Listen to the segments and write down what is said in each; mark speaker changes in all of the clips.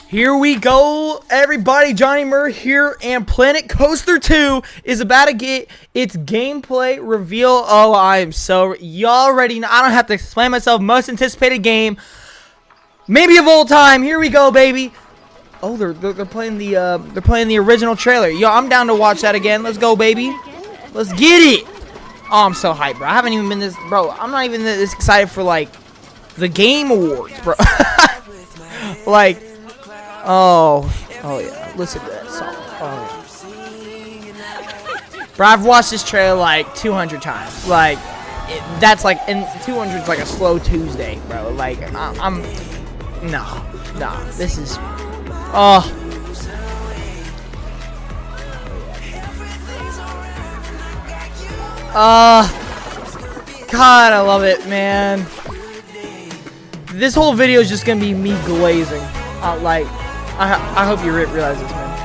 Speaker 1: Here we go, everybody. Johnny Murr here, and Planet Coaster 2 is about to get its gameplay reveal. Oh, I am so... Y'all already know. I don't have to explain myself. Most anticipated game, maybe of all time. Here we go, baby. Oh, they're playing the original trailer. Yo, I'm down to watch that again. Let's go, baby. Let's get it. Oh, I'm so hyped, bro. I haven't even been this... Bro, I'm not even this excited for, like, the Game Awards, bro. Like... Oh yeah, listen to that song. Oh yeah. Bro, I've watched this trailer like 200 times. Like, that's like, and 200 is like a slow Tuesday, bro. Like, nah, this is, oh. God, I love it, man. This whole video is just gonna be me glazing. Like, I hope you realize this, man.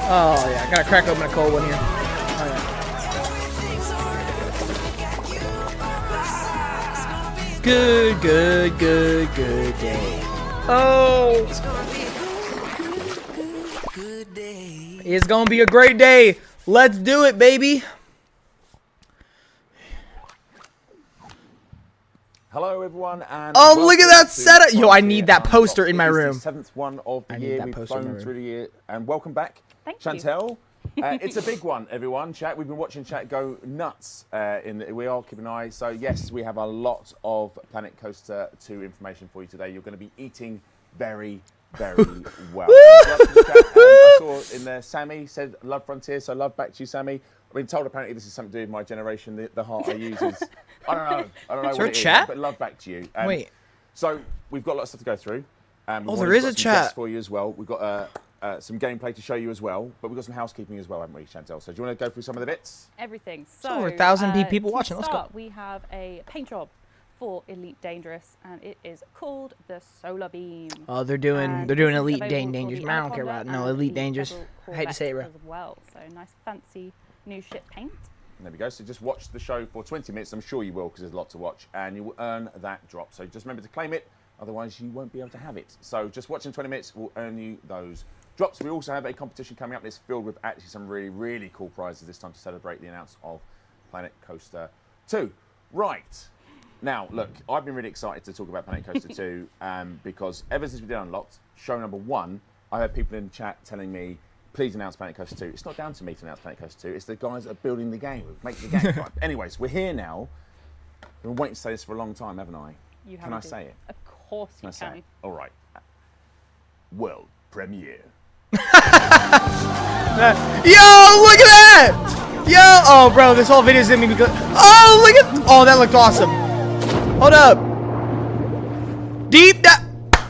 Speaker 1: Oh, yeah. I gotta crack open a cold one here. Oh, yeah. Good day. Oh. It's gonna be a great day. Let's do it, baby.
Speaker 2: Hello everyone, and
Speaker 1: oh, look at that setup! Yo, I need that poster in my room.
Speaker 2: The seventh one of the year. We've flown through the year, and welcome back, Chantel. It's a big one, everyone. Chat. We've been watching chat go nuts. We are keeping an eye. So yes, we have a lot of Planet Coaster 2 information for you today. You're going to be eating very, very well. I saw in there Sammy said love Frontier, so love back to you, Sammy. I've been told apparently this is something to do with my generation. The heart I use is, I don't know
Speaker 1: is
Speaker 2: what it
Speaker 1: chat?
Speaker 2: is, but love back to you.
Speaker 1: Wait.
Speaker 2: So we've got a lot of stuff to go through.
Speaker 1: There is a chat
Speaker 2: for you as well. We've got some gameplay to show you as well, but we've got some housekeeping as well, haven't we, Chantel? So do you want to go through some of the bits?
Speaker 3: Everything.
Speaker 1: So over 1,000 people watching. Let's go.
Speaker 3: We have a paint job for Elite Dangerous, and it is called the Solar Beam.
Speaker 1: Oh, they're doing Elite Dangerous. I don't care about no Elite Dangerous. I hate to say it, bro.
Speaker 3: As well, so nice fancy new ship paint.
Speaker 2: There we go. So just watch the show for 20 minutes. I'm sure you will, because there's a lot to watch, and you will earn that drop. So just remember to claim it, otherwise you won't be able to have it. So just watching 20 minutes will earn you those drops. We also have a competition coming up that's filled with actually some really, really cool prizes this time to celebrate the announce of Planet Coaster 2. Right. Now, look, I've been really excited to talk about Planet Coaster 2 because ever since we did Unlocked, show number 1, I heard people in the chat telling me, please announce Planet Coaster 2. It's not down to me to announce Planet Coaster 2. It's the guys that are building the game, making the game. Right. Anyways, we're here now. I've been waiting to say this for a long time, haven't I?
Speaker 3: You
Speaker 2: can I say it?
Speaker 3: Of course you can.
Speaker 2: Say it? All right. World premiere.
Speaker 1: Yo, look at that! Yo, oh, bro, this whole video is gonna be good. Oh, look at, oh, that looked awesome. Hold up.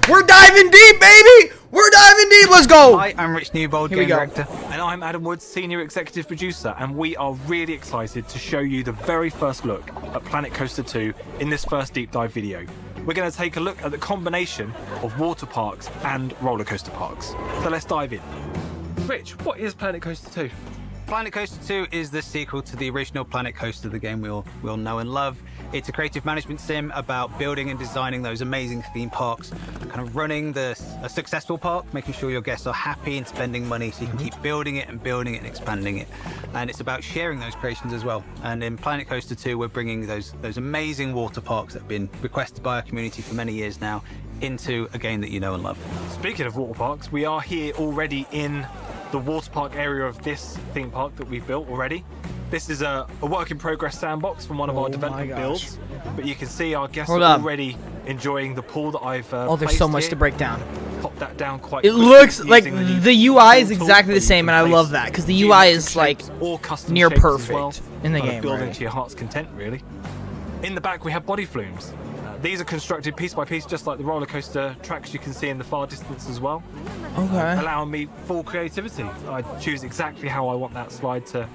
Speaker 1: We're diving deep, baby. We're diving deep. Let's go.
Speaker 4: Hi, I'm Rich Newbold, Game Director. And I'm Adam Woods, Senior Executive Producer. And we are really excited to show you the very first look at Planet Coaster 2 in this first deep dive video. We're going to take a look at the combination of water parks and roller coaster parks. So let's dive in. Rich, what is Planet Coaster 2?
Speaker 5: Planet Coaster 2 is the sequel to the original Planet Coaster, the game we all know and love. It's a creative management sim about building and designing those amazing theme parks, kind of running a successful park, making sure your guests are happy and spending money so you can keep building it and expanding it. And it's about sharing those creations as well. And in Planet Coaster 2, we're bringing those amazing water parks that have been requested by our community for many years now into a game that you know and love.
Speaker 4: Speaking of water parks, we are here already in the water park area of this theme park that we've built already. This is a work in progress sandbox from one of our development builds, but you can see our guests are already enjoying the pool that I've
Speaker 1: there's so much to break down.
Speaker 4: Pop that down quite
Speaker 1: quickly. It looks like the UI is exactly the same, and I love that because the UI is like near perfect in the game.
Speaker 4: Building to your heart's content, really. In the back we have body flumes. These are constructed piece by piece, just like the roller coaster tracks you can see in the far distance as well.
Speaker 1: Okay.
Speaker 4: Allowing me full creativity. I choose exactly how I want that slide to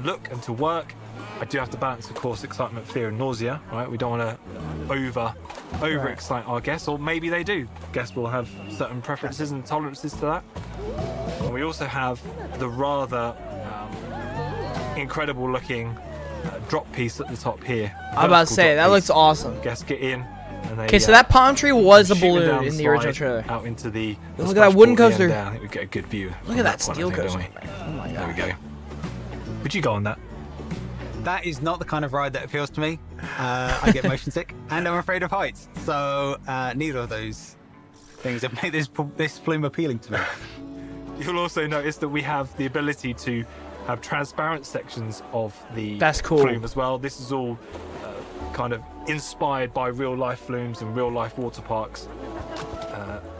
Speaker 4: look and to work. I do have to balance, of course, excitement, fear, and nausea. Right? We don't want to over excite our guests, or maybe they do. Guests will have certain preferences and tolerances to that. And we also have the rather incredible looking drop piece at the top here.
Speaker 1: I'm about to say, that looks awesome.
Speaker 4: Guests get in, And they,
Speaker 1: Okay, so that palm tree was a
Speaker 4: shoot them
Speaker 1: balloon
Speaker 4: down
Speaker 1: in the original
Speaker 4: slide
Speaker 1: trailer.
Speaker 4: Out into the
Speaker 1: Look at that wooden
Speaker 4: splashboard at the
Speaker 1: coaster.
Speaker 4: end there. I think we get a good view.
Speaker 1: Look
Speaker 4: from
Speaker 1: at that
Speaker 4: point,
Speaker 1: steel
Speaker 4: I think,
Speaker 1: coaster.
Speaker 4: don't
Speaker 1: Oh my
Speaker 4: we?
Speaker 1: god.
Speaker 4: There we go. Would you go on that?
Speaker 5: That is not the kind of ride that appeals to me. I get motion sick and I'm afraid of heights. So neither of those things have made this flume appealing to me.
Speaker 4: You'll also notice that we have the ability to have transparent sections of the
Speaker 1: That's cool.
Speaker 4: flume as well. This is all kind of inspired by real life flumes and real life water parks.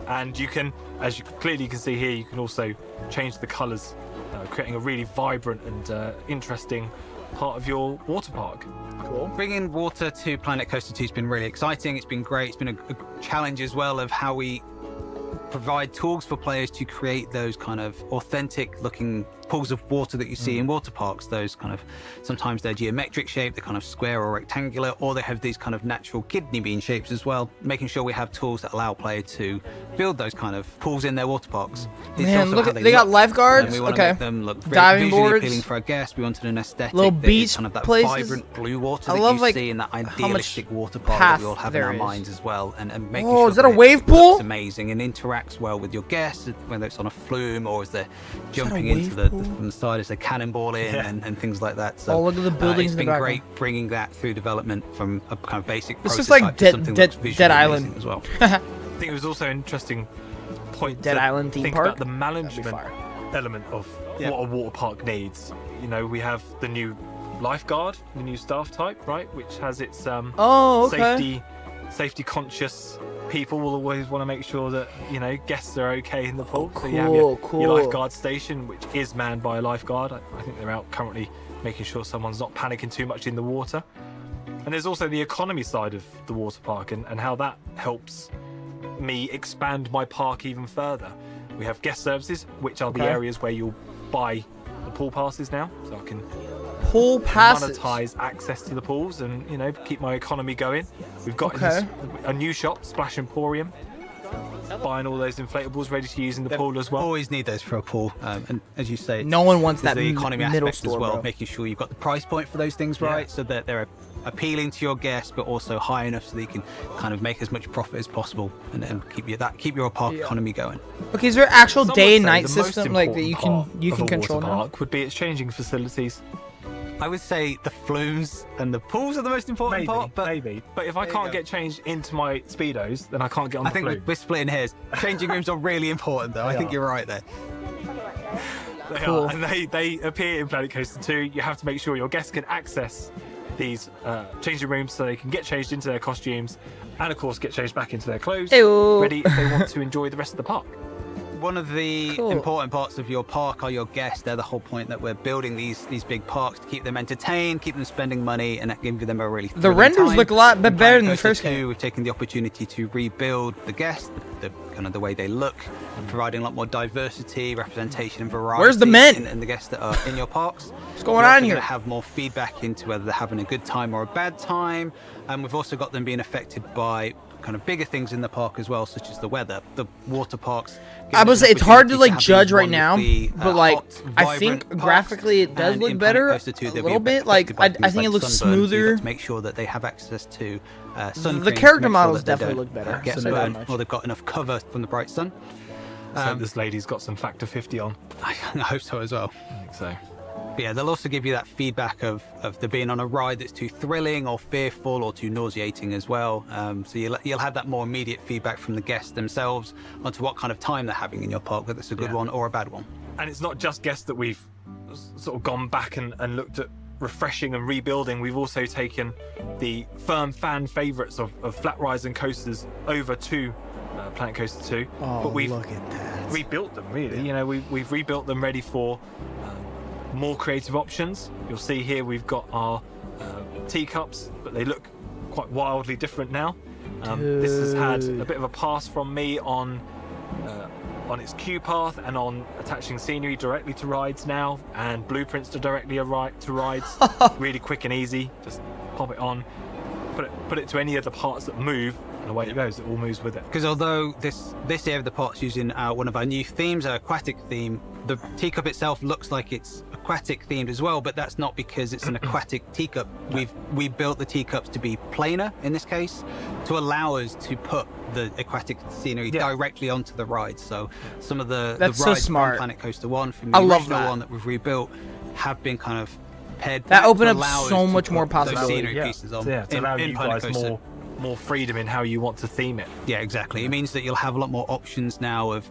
Speaker 4: And you can, as you clearly can see here, you can also change the colours, creating a really vibrant and interesting part of your water park.
Speaker 1: Cool.
Speaker 5: Bringing water to Planet Coaster 2 has been really exciting. It's been great. It's been a challenge as well of how we provide tools for players to create those kind of authentic looking pools of water that you see in water parks. Those kind of, sometimes they're geometric shape, they're kind of square or rectangular, or they have these kind of natural kidney bean shapes as well. Making sure we have tools that allow players to build those kind of pools in their water parks. It's
Speaker 1: Man,
Speaker 5: also
Speaker 1: look
Speaker 5: how
Speaker 1: at they got
Speaker 5: look,
Speaker 1: lifeguards.
Speaker 5: and we want
Speaker 1: Okay.
Speaker 5: to make them look very
Speaker 1: Diving
Speaker 5: visually
Speaker 1: boards.
Speaker 5: appealing for our guests. We wanted an aesthetic
Speaker 1: Little
Speaker 5: that
Speaker 1: beach
Speaker 5: is kind of that
Speaker 1: places.
Speaker 5: vibrant blue water
Speaker 1: I
Speaker 5: that
Speaker 1: love,
Speaker 5: you
Speaker 1: like,
Speaker 5: see in that
Speaker 1: how much
Speaker 5: idealistic water park
Speaker 1: path
Speaker 5: that we all have in
Speaker 1: there
Speaker 5: our
Speaker 1: is.
Speaker 5: minds as well, and making
Speaker 1: Oh,
Speaker 5: sure
Speaker 1: is that a
Speaker 5: it
Speaker 1: wave
Speaker 5: looks
Speaker 1: pool?
Speaker 5: amazing and interacts well with your guests, whether it's on a flume or as they're
Speaker 1: a
Speaker 5: jumping
Speaker 1: wave
Speaker 5: into the
Speaker 1: pool?
Speaker 5: from the side as they cannonball in and things like that. So
Speaker 1: Oh, look at the buildings
Speaker 5: it's
Speaker 1: in the
Speaker 5: been
Speaker 1: background.
Speaker 5: great bringing that through development from a kind of basic
Speaker 1: This is
Speaker 5: prototype
Speaker 1: like
Speaker 5: to
Speaker 1: Dead-
Speaker 5: something
Speaker 1: Dead-
Speaker 5: that's visually
Speaker 1: Dead
Speaker 5: amazing
Speaker 1: Island.
Speaker 5: as well.
Speaker 4: I think it was also an interesting point
Speaker 1: Dead
Speaker 4: to
Speaker 1: Island theme
Speaker 4: think
Speaker 1: park?
Speaker 4: about the
Speaker 1: That'd be
Speaker 4: management
Speaker 1: fire.
Speaker 4: element of
Speaker 5: Yeah.
Speaker 4: what a water park needs. You know, we have the new lifeguard, the new staff type, right, which has its
Speaker 1: Oh, okay.
Speaker 4: safety conscious people will always want to make sure that, you know, guests are okay in the pool.
Speaker 1: Oh,
Speaker 4: So you have your
Speaker 1: cool.
Speaker 4: lifeguard station, which is manned by a lifeguard. I think they're out currently making sure someone's not panicking too much in the water. And there's also the economy side of the water park and how that helps me expand my park even further. We have guest services, which are the
Speaker 1: Okay.
Speaker 4: areas where you'll buy the pool passes now, so I can
Speaker 1: Pool passes.
Speaker 4: monetize access to the pools and, you know, keep my economy going. We've got
Speaker 1: Okay.
Speaker 4: a new shop, Splash Emporium, buying all those inflatables ready to use in the pool as well.
Speaker 5: Always need those for a pool, and as you say,
Speaker 1: No one wants
Speaker 5: there's
Speaker 1: that
Speaker 5: the economy
Speaker 1: middle
Speaker 5: aspect
Speaker 1: store,
Speaker 5: as well,
Speaker 1: bro.
Speaker 5: making sure you've got the price point for those things right, so that they're appealing to your guests, but also high enough so that you can kind of make as much profit as possible and keep your park economy going.
Speaker 1: Okay, is there actual
Speaker 4: Some
Speaker 1: day
Speaker 4: would
Speaker 1: and
Speaker 4: say
Speaker 1: night
Speaker 4: the most
Speaker 1: system like that
Speaker 4: important
Speaker 1: you
Speaker 4: part
Speaker 1: can
Speaker 4: of a
Speaker 1: control
Speaker 4: water
Speaker 1: now?
Speaker 4: park would be its changing facilities.
Speaker 5: I would say the flumes and the pools are the most important part, but
Speaker 4: Maybe. But if I
Speaker 5: you
Speaker 4: can't
Speaker 5: go.
Speaker 4: get changed into my Speedos, then I can't get on
Speaker 5: I
Speaker 4: the
Speaker 5: think
Speaker 4: flume.
Speaker 5: we're splitting hairs. Changing rooms are really important, though. I think
Speaker 4: are.
Speaker 5: you're right there.
Speaker 4: They
Speaker 1: Cool.
Speaker 4: are, and they appear in Planet Coaster 2. You have to make sure your guests can access these changing rooms so they can get changed into their costumes and, of course, get changed back into their clothes,
Speaker 1: Ew.
Speaker 4: ready if they want to enjoy the rest of the park.
Speaker 5: One of the
Speaker 1: Cool.
Speaker 5: important parts of your park are your guests. They're the whole point that we're building these big parks to keep them entertained, keep them spending money, and give them a really
Speaker 1: The
Speaker 5: thrilling
Speaker 1: renders
Speaker 5: time.
Speaker 1: look a lot
Speaker 5: In
Speaker 1: better
Speaker 5: Planet
Speaker 1: than the
Speaker 5: Coaster
Speaker 1: first
Speaker 5: 2,
Speaker 1: game.
Speaker 5: We've taken the opportunity to rebuild the guests, the kind of the way they look, providing a lot more diversity, representation, and variety.
Speaker 1: Where's the men?
Speaker 5: in the guests that are in your parks?
Speaker 1: What's going
Speaker 5: We're
Speaker 1: on
Speaker 5: also
Speaker 1: here?
Speaker 5: gonna have more feedback into whether they're having a good time or a bad time, and we've also got them being affected by kind of bigger things in the park as well, such as the weather. The water parks.
Speaker 1: I would say it's hard to like
Speaker 5: have
Speaker 1: judge
Speaker 5: these
Speaker 1: right now,
Speaker 5: wonderfully,
Speaker 1: but like
Speaker 5: hot,
Speaker 1: I think
Speaker 5: vibrant
Speaker 1: graphically it
Speaker 5: parks.
Speaker 1: does
Speaker 5: And
Speaker 1: look
Speaker 5: in Planet
Speaker 1: better
Speaker 5: Coaster 2,
Speaker 1: a
Speaker 5: they'll be
Speaker 1: little bit. Like
Speaker 5: affected by
Speaker 1: I
Speaker 5: things
Speaker 1: think it looks
Speaker 5: sunburn, so you've
Speaker 1: smoother.
Speaker 5: got to make sure that they have access to sun
Speaker 1: The
Speaker 5: cream to
Speaker 1: character
Speaker 5: make sure
Speaker 1: models
Speaker 5: that they
Speaker 1: definitely
Speaker 5: don't,
Speaker 1: look better,
Speaker 5: get
Speaker 1: so that
Speaker 5: sunburned,
Speaker 1: much.
Speaker 5: or they've got enough cover from the bright sun.
Speaker 4: So this lady's got some factor 50 on.
Speaker 5: I hope so as well.
Speaker 4: I think so.
Speaker 5: But yeah, they'll also give you that feedback of there being on a ride that's too thrilling or fearful or too nauseating as well. So you'll have that more immediate feedback from the guests themselves onto what kind of time they're having in your park, whether it's a good one or a bad one.
Speaker 4: And it's not just guests that we've sort of gone back and looked at refreshing and rebuilding. We've also taken the firm fan favourites of flat rides and coasters over to Planet Coaster 2.
Speaker 1: Oh,
Speaker 4: but we've
Speaker 1: look at that.
Speaker 4: rebuilt them, really. You know, we've rebuilt them ready for more creative options. You'll see here we've got our teacups, but they look quite wildly different now. This has had a bit of a pass from me on its queue path and on attaching scenery directly to rides now, and blueprints to directly to rides. Really quick and easy. Just pop it on. put it to any of the parts that move, and away it goes. It all moves with it.
Speaker 5: Because although this area of the pot's using one of our new themes, our aquatic theme, the teacup itself looks like it's aquatic themed as well, but that's not because it's an aquatic teacup. We built the teacups to be planar in this case, to allow us to put the aquatic scenery directly onto the rides. So some of the
Speaker 1: That's so
Speaker 5: rides
Speaker 1: smart.
Speaker 5: from Planet Coaster 1, from
Speaker 1: I
Speaker 5: the
Speaker 1: love
Speaker 5: original
Speaker 1: that.
Speaker 5: one that we've rebuilt, have been kind of paired
Speaker 1: That
Speaker 5: back to
Speaker 1: opened up
Speaker 5: allow us
Speaker 1: so
Speaker 5: to
Speaker 1: much more
Speaker 5: put those
Speaker 1: possibility.
Speaker 5: scenery pieces on
Speaker 4: to allow
Speaker 5: in
Speaker 4: you
Speaker 5: Planet
Speaker 4: guys
Speaker 5: Coaster.
Speaker 4: more freedom in how you want to theme it.
Speaker 5: Yeah, exactly. It means that you'll have a lot more options now of,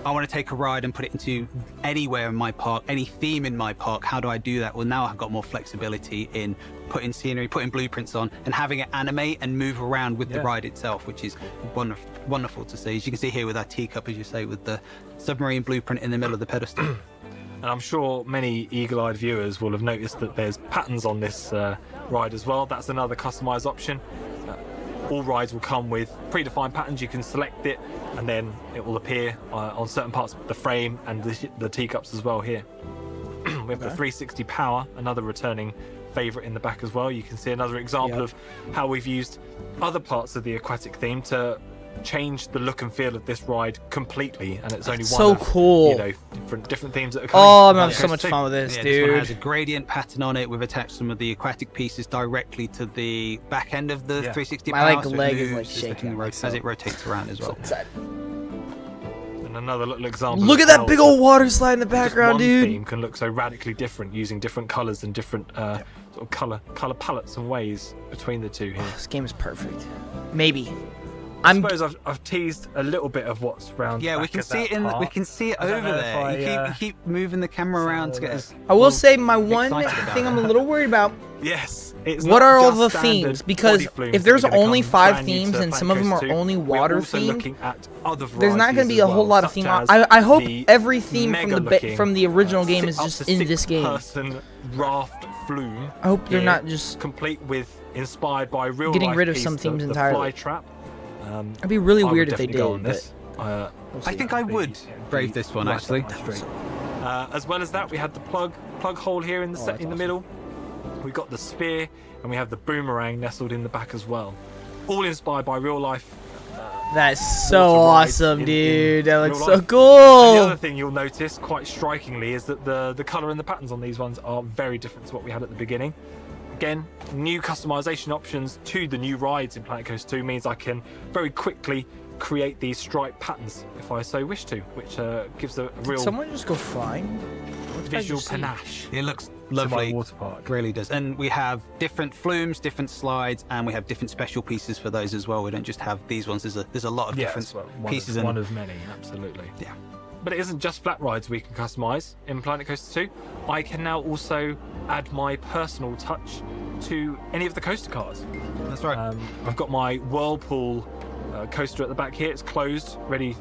Speaker 5: I want to take a ride and put it into anywhere in my park, any theme in my park. How do I do that? Well, now I've got more flexibility in putting scenery, putting blueprints on, and having it animate and move around with the ride itself, which is wonderful to see. As you can see here with our teacup, as you say, with the submarine blueprint in the middle of the pedestal.
Speaker 4: And I'm sure many eagle-eyed viewers will have noticed that there's patterns on this ride as well. That's another customized option. All rides will come with predefined patterns. You can select it, and then it will appear on certain parts of the frame and the teacups as well here. We have the 360 power, another returning favourite in the back as well. You can see another example of how we've used other parts of the aquatic theme to change the look and feel of this ride completely, and it's only
Speaker 1: so
Speaker 4: one of,
Speaker 1: cool.
Speaker 4: you know, different themes that are coming.
Speaker 1: Oh, I'm
Speaker 4: from
Speaker 1: having so
Speaker 4: Planet
Speaker 1: much
Speaker 4: Coaster
Speaker 1: fun with this,
Speaker 5: Yeah, this one has a
Speaker 1: dude.
Speaker 5: gradient pattern on it. We've attached some of the aquatic pieces directly to the back end of the 360
Speaker 1: My,
Speaker 5: power.
Speaker 1: like,
Speaker 5: so it
Speaker 1: leg is, like,
Speaker 5: moves as the
Speaker 1: shaking
Speaker 5: thing
Speaker 1: myself.
Speaker 5: as it rotates around as well.
Speaker 4: And another little example.
Speaker 1: Look
Speaker 4: of
Speaker 1: at that
Speaker 4: how
Speaker 1: big
Speaker 4: the-
Speaker 1: old water slide in the
Speaker 4: just
Speaker 1: background,
Speaker 4: one
Speaker 1: dude.
Speaker 4: theme can look so radically different using different colours and different sort of colour palettes and ways between the two here.
Speaker 1: This game is perfect. Maybe.
Speaker 4: I
Speaker 1: I'm.
Speaker 4: suppose I've teased a little bit of what's round.
Speaker 5: Yeah, we
Speaker 4: back
Speaker 5: can
Speaker 4: at
Speaker 5: see
Speaker 4: that
Speaker 5: it in.
Speaker 4: part.
Speaker 5: We can see it
Speaker 4: I don't
Speaker 5: over
Speaker 4: know if
Speaker 5: there.
Speaker 4: I,
Speaker 5: You keep moving the camera around to get us.
Speaker 1: I will say my one
Speaker 5: excited about
Speaker 1: thing I'm a
Speaker 5: that.
Speaker 1: little worried about.
Speaker 4: Yes. It's
Speaker 1: What
Speaker 4: not
Speaker 1: are all
Speaker 4: just
Speaker 1: the
Speaker 4: standard
Speaker 1: themes? Because
Speaker 4: body flumes
Speaker 1: if
Speaker 4: that are
Speaker 1: there's
Speaker 4: gonna
Speaker 1: only
Speaker 4: come
Speaker 1: 5
Speaker 4: brand new
Speaker 1: themes
Speaker 4: to
Speaker 1: and some
Speaker 4: Planet
Speaker 1: of them are
Speaker 4: Coaster 2,
Speaker 1: only
Speaker 4: we're
Speaker 1: water
Speaker 4: also
Speaker 1: themed,
Speaker 4: looking at other
Speaker 1: there's not
Speaker 4: going to
Speaker 1: be a whole lot of theme. I hope every theme from the original game is just in this game.
Speaker 4: Person raft flume.
Speaker 1: I hope they're
Speaker 4: here,
Speaker 1: not just
Speaker 4: complete with inspired by real
Speaker 1: getting
Speaker 4: life
Speaker 1: rid of
Speaker 4: piece,
Speaker 1: some themes
Speaker 4: the
Speaker 1: entirely.
Speaker 4: Fly trap.
Speaker 1: It'd be really
Speaker 4: I would
Speaker 1: weird if they
Speaker 4: definitely go on
Speaker 1: did.
Speaker 4: this.
Speaker 5: I think I would brave this one
Speaker 4: Right
Speaker 5: actually.
Speaker 4: up my street. As well as that, we had the plug hole here in the
Speaker 1: that's awesome.
Speaker 4: middle. We've got the sphere, and we have the boomerang nestled in the back as well. All inspired by real life.
Speaker 1: That's so
Speaker 4: water rides
Speaker 1: awesome,
Speaker 4: in
Speaker 1: dude. That
Speaker 4: real
Speaker 1: looks so
Speaker 4: life. And the
Speaker 1: cool.
Speaker 4: other thing you'll notice quite strikingly is that the colour and the patterns on these ones are very different to what we had at the beginning. Again, new customization options to the new rides in Planet Coaster 2 means I can very quickly create these stripe patterns if I so wish to, which gives a
Speaker 1: Did
Speaker 4: real
Speaker 1: someone just go flying?
Speaker 4: visual
Speaker 1: just see?
Speaker 4: panache
Speaker 5: It looks
Speaker 4: to my
Speaker 5: lovely.
Speaker 4: water park.
Speaker 5: Really does. And we have different flumes, different slides, and we have different special pieces for those as well. We don't just have these ones. There's a lot of different pieces.
Speaker 4: One of many, absolutely.
Speaker 5: Yeah.
Speaker 4: But it isn't just flat rides we can customize in Planet Coaster 2. I can now also add my personal touch to any of the coaster cars.
Speaker 5: That's right.
Speaker 4: I've got my Whirlpool coaster at the back here. It's closed, ready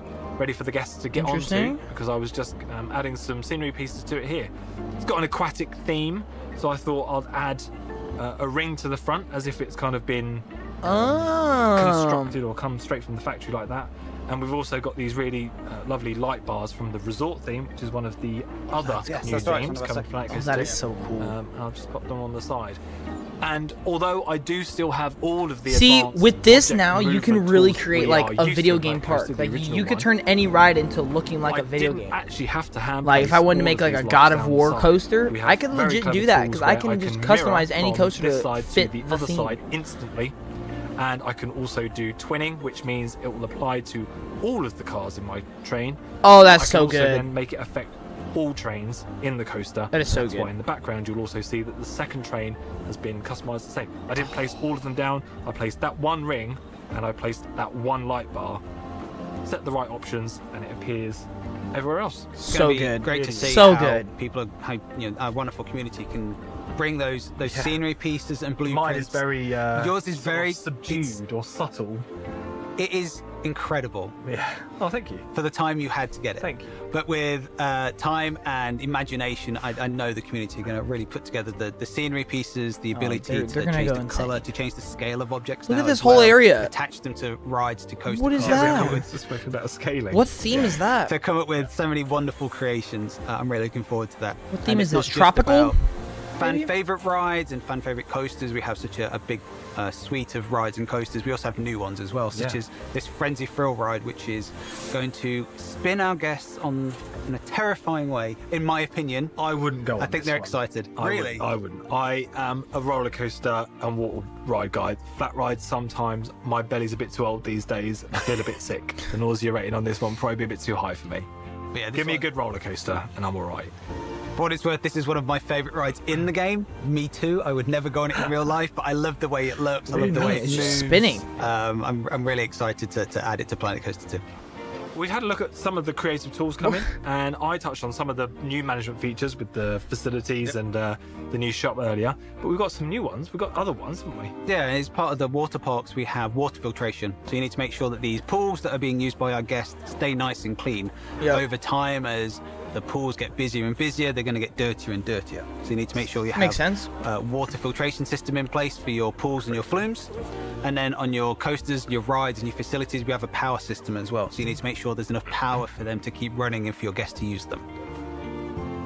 Speaker 4: for the guests to get
Speaker 1: Interesting.
Speaker 4: onto, because I was just adding some scenery pieces to it here. It's got an aquatic theme, so I thought I'd add a ring to the front as if it's kind of been
Speaker 1: Oh.
Speaker 4: constructed or come straight from the factory like that. And we've also got these really lovely light bars from the resort theme, which is one of the other
Speaker 5: Yes,
Speaker 4: new
Speaker 5: that's right,
Speaker 4: themes
Speaker 5: one of our
Speaker 4: coming from Planet
Speaker 1: Oh,
Speaker 4: Coaster
Speaker 1: that
Speaker 4: 2.
Speaker 1: is so cool.
Speaker 4: I'll just pop them on the side. And although I do still have all of the
Speaker 1: See,
Speaker 4: advanced
Speaker 1: with this
Speaker 4: object
Speaker 1: now, you can
Speaker 4: movement
Speaker 1: really
Speaker 4: tools
Speaker 1: create
Speaker 4: we
Speaker 1: like
Speaker 4: are
Speaker 1: a
Speaker 4: used
Speaker 1: video
Speaker 4: to
Speaker 1: game
Speaker 4: in Planet Coaster,
Speaker 1: park.
Speaker 4: the
Speaker 1: Like
Speaker 4: original
Speaker 1: you could
Speaker 4: one,
Speaker 1: turn any ride into looking like
Speaker 4: I
Speaker 1: a video
Speaker 4: didn't
Speaker 1: game.
Speaker 4: actually have to hand
Speaker 1: Like if
Speaker 4: place
Speaker 1: I wanted to
Speaker 4: all
Speaker 1: make
Speaker 4: of
Speaker 1: like a
Speaker 4: these
Speaker 1: God
Speaker 4: lights
Speaker 1: of
Speaker 4: down the
Speaker 1: War
Speaker 4: side.
Speaker 1: coaster,
Speaker 4: We have
Speaker 1: I could
Speaker 4: very
Speaker 1: legit
Speaker 4: clever
Speaker 1: do that
Speaker 4: tools
Speaker 1: because I
Speaker 4: where
Speaker 1: can just
Speaker 4: mirror
Speaker 1: customize any
Speaker 4: from
Speaker 1: coaster
Speaker 4: this
Speaker 1: to
Speaker 4: side
Speaker 1: fit
Speaker 4: to the
Speaker 1: the
Speaker 4: other
Speaker 1: theme.
Speaker 4: side instantly. And I can also do twinning, which means it will apply to all of the cars in my train.
Speaker 1: Oh, that's
Speaker 4: I can
Speaker 1: so
Speaker 4: also
Speaker 1: good.
Speaker 4: then make it affect all trains in the coaster.
Speaker 1: That is so
Speaker 4: That's
Speaker 1: good.
Speaker 4: why in the background you'll also see that the second train has been customized the same. I didn't place all of them down. I placed that one ring and I placed that one light bar. Set the right options and it appears everywhere else.
Speaker 5: It's
Speaker 1: So
Speaker 5: gonna be
Speaker 1: good.
Speaker 5: Great to see
Speaker 1: So
Speaker 5: how
Speaker 1: good.
Speaker 5: people, how, our wonderful community can bring those scenery pieces and blueprints.
Speaker 4: Mine is very
Speaker 5: Yours is
Speaker 4: sort of
Speaker 5: very
Speaker 4: subdued or subtle.
Speaker 5: It is incredible
Speaker 4: Yeah. Oh, thank you.
Speaker 5: for the time you had to get it.
Speaker 4: Thank you.
Speaker 5: But with time and imagination, I know the community are going to really put together the scenery pieces, the ability
Speaker 1: they're
Speaker 5: to
Speaker 1: gonna
Speaker 5: change
Speaker 1: go
Speaker 5: the
Speaker 1: insane.
Speaker 5: color, to change the scale of objects.
Speaker 1: Look
Speaker 5: now
Speaker 1: at this
Speaker 5: as
Speaker 1: whole
Speaker 5: well,
Speaker 1: area.
Speaker 5: attach them to rides, to coaster
Speaker 1: What is
Speaker 5: cars.
Speaker 1: that?
Speaker 4: It's just spoken about scaling.
Speaker 1: What theme is that?
Speaker 5: To come up with so many wonderful creations. I'm really looking forward to that.
Speaker 1: What theme
Speaker 5: And
Speaker 1: is
Speaker 5: it's not
Speaker 1: this?
Speaker 5: just
Speaker 1: Tropical?
Speaker 5: about- fan favorite rides and fan favorite coasters. We have such a big suite of rides and coasters. We also have new ones as well, such as this Frenzy Thrill ride, which is going to spin our guests on in a terrifying way, in my opinion.
Speaker 4: I wouldn't go on
Speaker 5: I think
Speaker 4: this
Speaker 5: they're
Speaker 4: one.
Speaker 5: excited. Really?
Speaker 4: I wouldn't. I am a roller coaster and water ride guy. Flat rides, sometimes my belly's a bit too old these days. I feel a bit sick. The nausea rating on this one probably be a bit too high for me.
Speaker 5: But yeah, this
Speaker 4: Give me a
Speaker 5: one-
Speaker 4: good roller coaster and I'm all right.
Speaker 5: For what it's worth, this is one of my favourite rides in the game. Me too. I would never go on it in real life, but I love the way it looks. I love the way it
Speaker 1: It's
Speaker 5: moves.
Speaker 1: just spinning.
Speaker 5: I'm really excited to add it to Planet Coaster 2.
Speaker 4: We've had a look at some of the creative tools coming, and I touched on some of the new management features with the facilities and the new shop earlier. But we've got some new ones. We've got other ones, haven't we?
Speaker 5: Yeah, as part of the water parks, we have water filtration. So you need to make sure that these pools that are being used by our guests stay nice and clean.
Speaker 1: Yep.
Speaker 5: Over time, as the pools get busier and busier, they're going to get dirtier and dirtier. So you need to make sure you have
Speaker 1: Makes sense.
Speaker 5: a water filtration system in place for your pools and your flumes. And then on your coasters, your rides and your facilities, we have a power system as well. So you need to make sure there's enough power for them to keep running and for your guests to use them.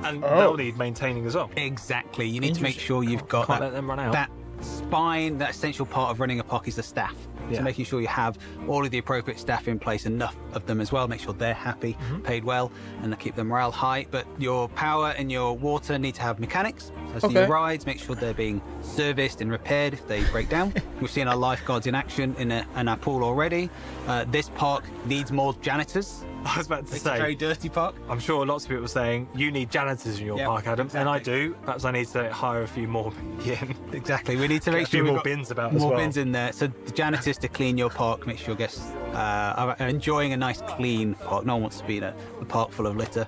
Speaker 4: And they'll need maintaining as well.
Speaker 5: Exactly. You need to make sure you've got
Speaker 4: Can't let them run out.
Speaker 5: that spine, that essential part of running a park is the staff.
Speaker 4: Yeah.
Speaker 5: So making sure you have all of the appropriate staff in place, enough of them as well, make sure they're happy, paid well, and to keep their morale high. But your power and your water need to have mechanics. So your rides, make sure they're being serviced and repaired if they break down. We've seen our lifeguards in action in our pool already. This park needs more janitors.
Speaker 4: I was about to
Speaker 5: It's a
Speaker 4: say,
Speaker 5: very dirty park.
Speaker 4: I'm sure lots of people are saying, you need janitors in your
Speaker 5: Yeah,
Speaker 4: park, Adam. And I
Speaker 5: exactly.
Speaker 4: do. Perhaps I need to hire a few more in.
Speaker 5: Exactly. We need to make
Speaker 4: a few
Speaker 5: sure we've
Speaker 4: more
Speaker 5: got
Speaker 4: bins about as
Speaker 5: more
Speaker 4: well.
Speaker 5: bins in there. So the janitors to clean your park, make sure guests are enjoying a nice clean park. No one wants to be in a park full of litter.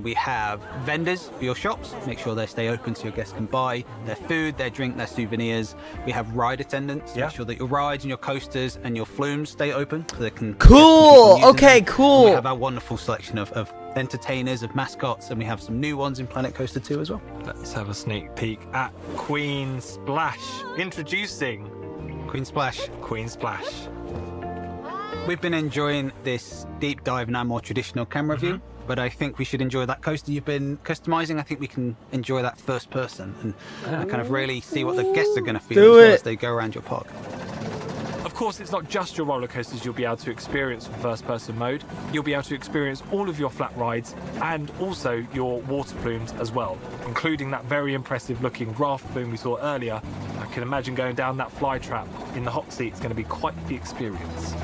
Speaker 5: We have vendors for your shops. Make sure they stay open so your guests can buy their food, their drink, their souvenirs. We have ride attendants.
Speaker 4: Yeah.
Speaker 5: Make sure that your rides and your coasters and your flumes stay open so they can.
Speaker 1: Cool.
Speaker 5: keep on using
Speaker 1: Okay,
Speaker 5: them.
Speaker 1: cool.
Speaker 5: We have our wonderful selection of entertainers, of mascots, and we have some new ones in Planet Coaster 2 as well.
Speaker 4: Let's have a sneak peek at Queen Splash. Introducing
Speaker 5: Queen Splash.
Speaker 4: Queen Splash.
Speaker 5: We've been enjoying this deep dive in our more traditional camera view, but I think we should enjoy that coaster you've been customizing. I think we can enjoy that first person and kind of really see what the guests are going to feel
Speaker 1: Do
Speaker 5: as well
Speaker 1: it.
Speaker 5: as they go around your park.
Speaker 4: Of course, it's not just your roller coasters you'll be able to experience in first-person mode. You'll be able to experience all of your flat rides and also your water flumes as well, including that very impressive-looking raft flume we saw earlier. I can imagine going down that fly trap in the hot seat is going to be quite the experience.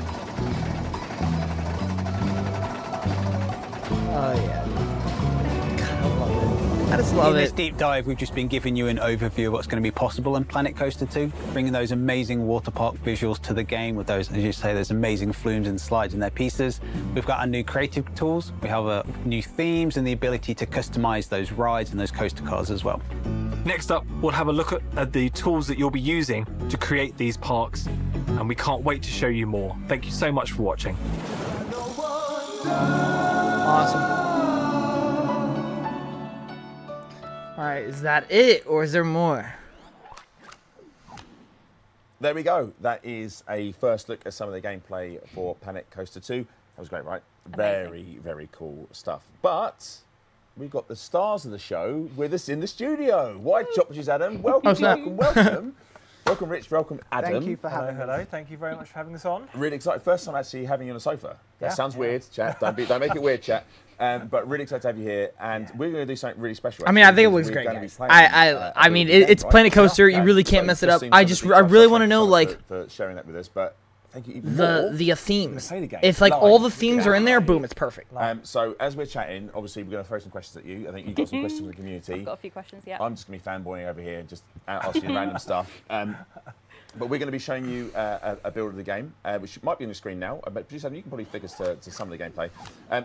Speaker 1: Oh yeah. God, I love it. I just love
Speaker 5: In this
Speaker 1: it.
Speaker 5: deep dive, we've just been giving you an overview of what's going to be possible in Planet Coaster 2, bringing those amazing water park visuals to the game with those, as you say, those amazing flumes and slides in their pieces. We've got our new creative tools. We have new themes and the ability to customize those rides and those coaster cars as well.
Speaker 4: Next up, we'll have a look at the tools that you'll be using to create these parks, and we can't wait to show you more. Thank you so much for watching.
Speaker 1: Awesome. All right, is that it, or is there more?
Speaker 2: There we go. That is a first look at some of the gameplay for Planet Coaster 2. That was great, right? Very, very cool stuff. But we've got the stars of the show with us in the studio. White Choppies, Adam. Welcome,
Speaker 1: Oh, snap.
Speaker 2: welcome. Welcome, Rich. Welcome, Adam.
Speaker 6: Thank you for having me.
Speaker 4: Hello. Thank you very much for having us on.
Speaker 2: Really excited. First time actually having you on a sofa. That
Speaker 6: Yeah,
Speaker 2: sounds
Speaker 6: yeah.
Speaker 2: weird, chat. Don't make it weird, chat. But really excited to have you here, and we're going to do something really special.
Speaker 1: I mean, I
Speaker 2: actually,
Speaker 1: think it
Speaker 2: because
Speaker 1: looks
Speaker 2: we're
Speaker 1: great,
Speaker 2: gonna be
Speaker 1: guys.
Speaker 2: playing,
Speaker 1: I
Speaker 2: a
Speaker 1: mean,
Speaker 2: bit of
Speaker 1: it's
Speaker 2: game,
Speaker 1: Planet
Speaker 2: right?
Speaker 1: Coaster. You
Speaker 2: Yeah.
Speaker 1: really can't
Speaker 2: So
Speaker 1: mess it
Speaker 2: just
Speaker 1: up.
Speaker 2: seeing
Speaker 1: I
Speaker 2: some
Speaker 1: just,
Speaker 2: of the
Speaker 1: I
Speaker 2: details,
Speaker 1: really
Speaker 2: so
Speaker 1: want to
Speaker 2: thank
Speaker 1: know,
Speaker 2: you so
Speaker 1: like,
Speaker 2: much for sharing that with us. But thank you even more.
Speaker 1: the themes.
Speaker 2: play the game
Speaker 1: If like
Speaker 2: live.
Speaker 1: all the themes are in there, boom, it's perfect.
Speaker 2: So as we're chatting, obviously we're going to throw some questions at you. I think you've got some questions from the community.
Speaker 3: Got a few questions, yeah.
Speaker 2: I'm just going to be fanboying over here and just asking you random stuff. But we're going to be showing you a build of the game, which might be on the screen now. But just you can probably figure to some of the gameplay.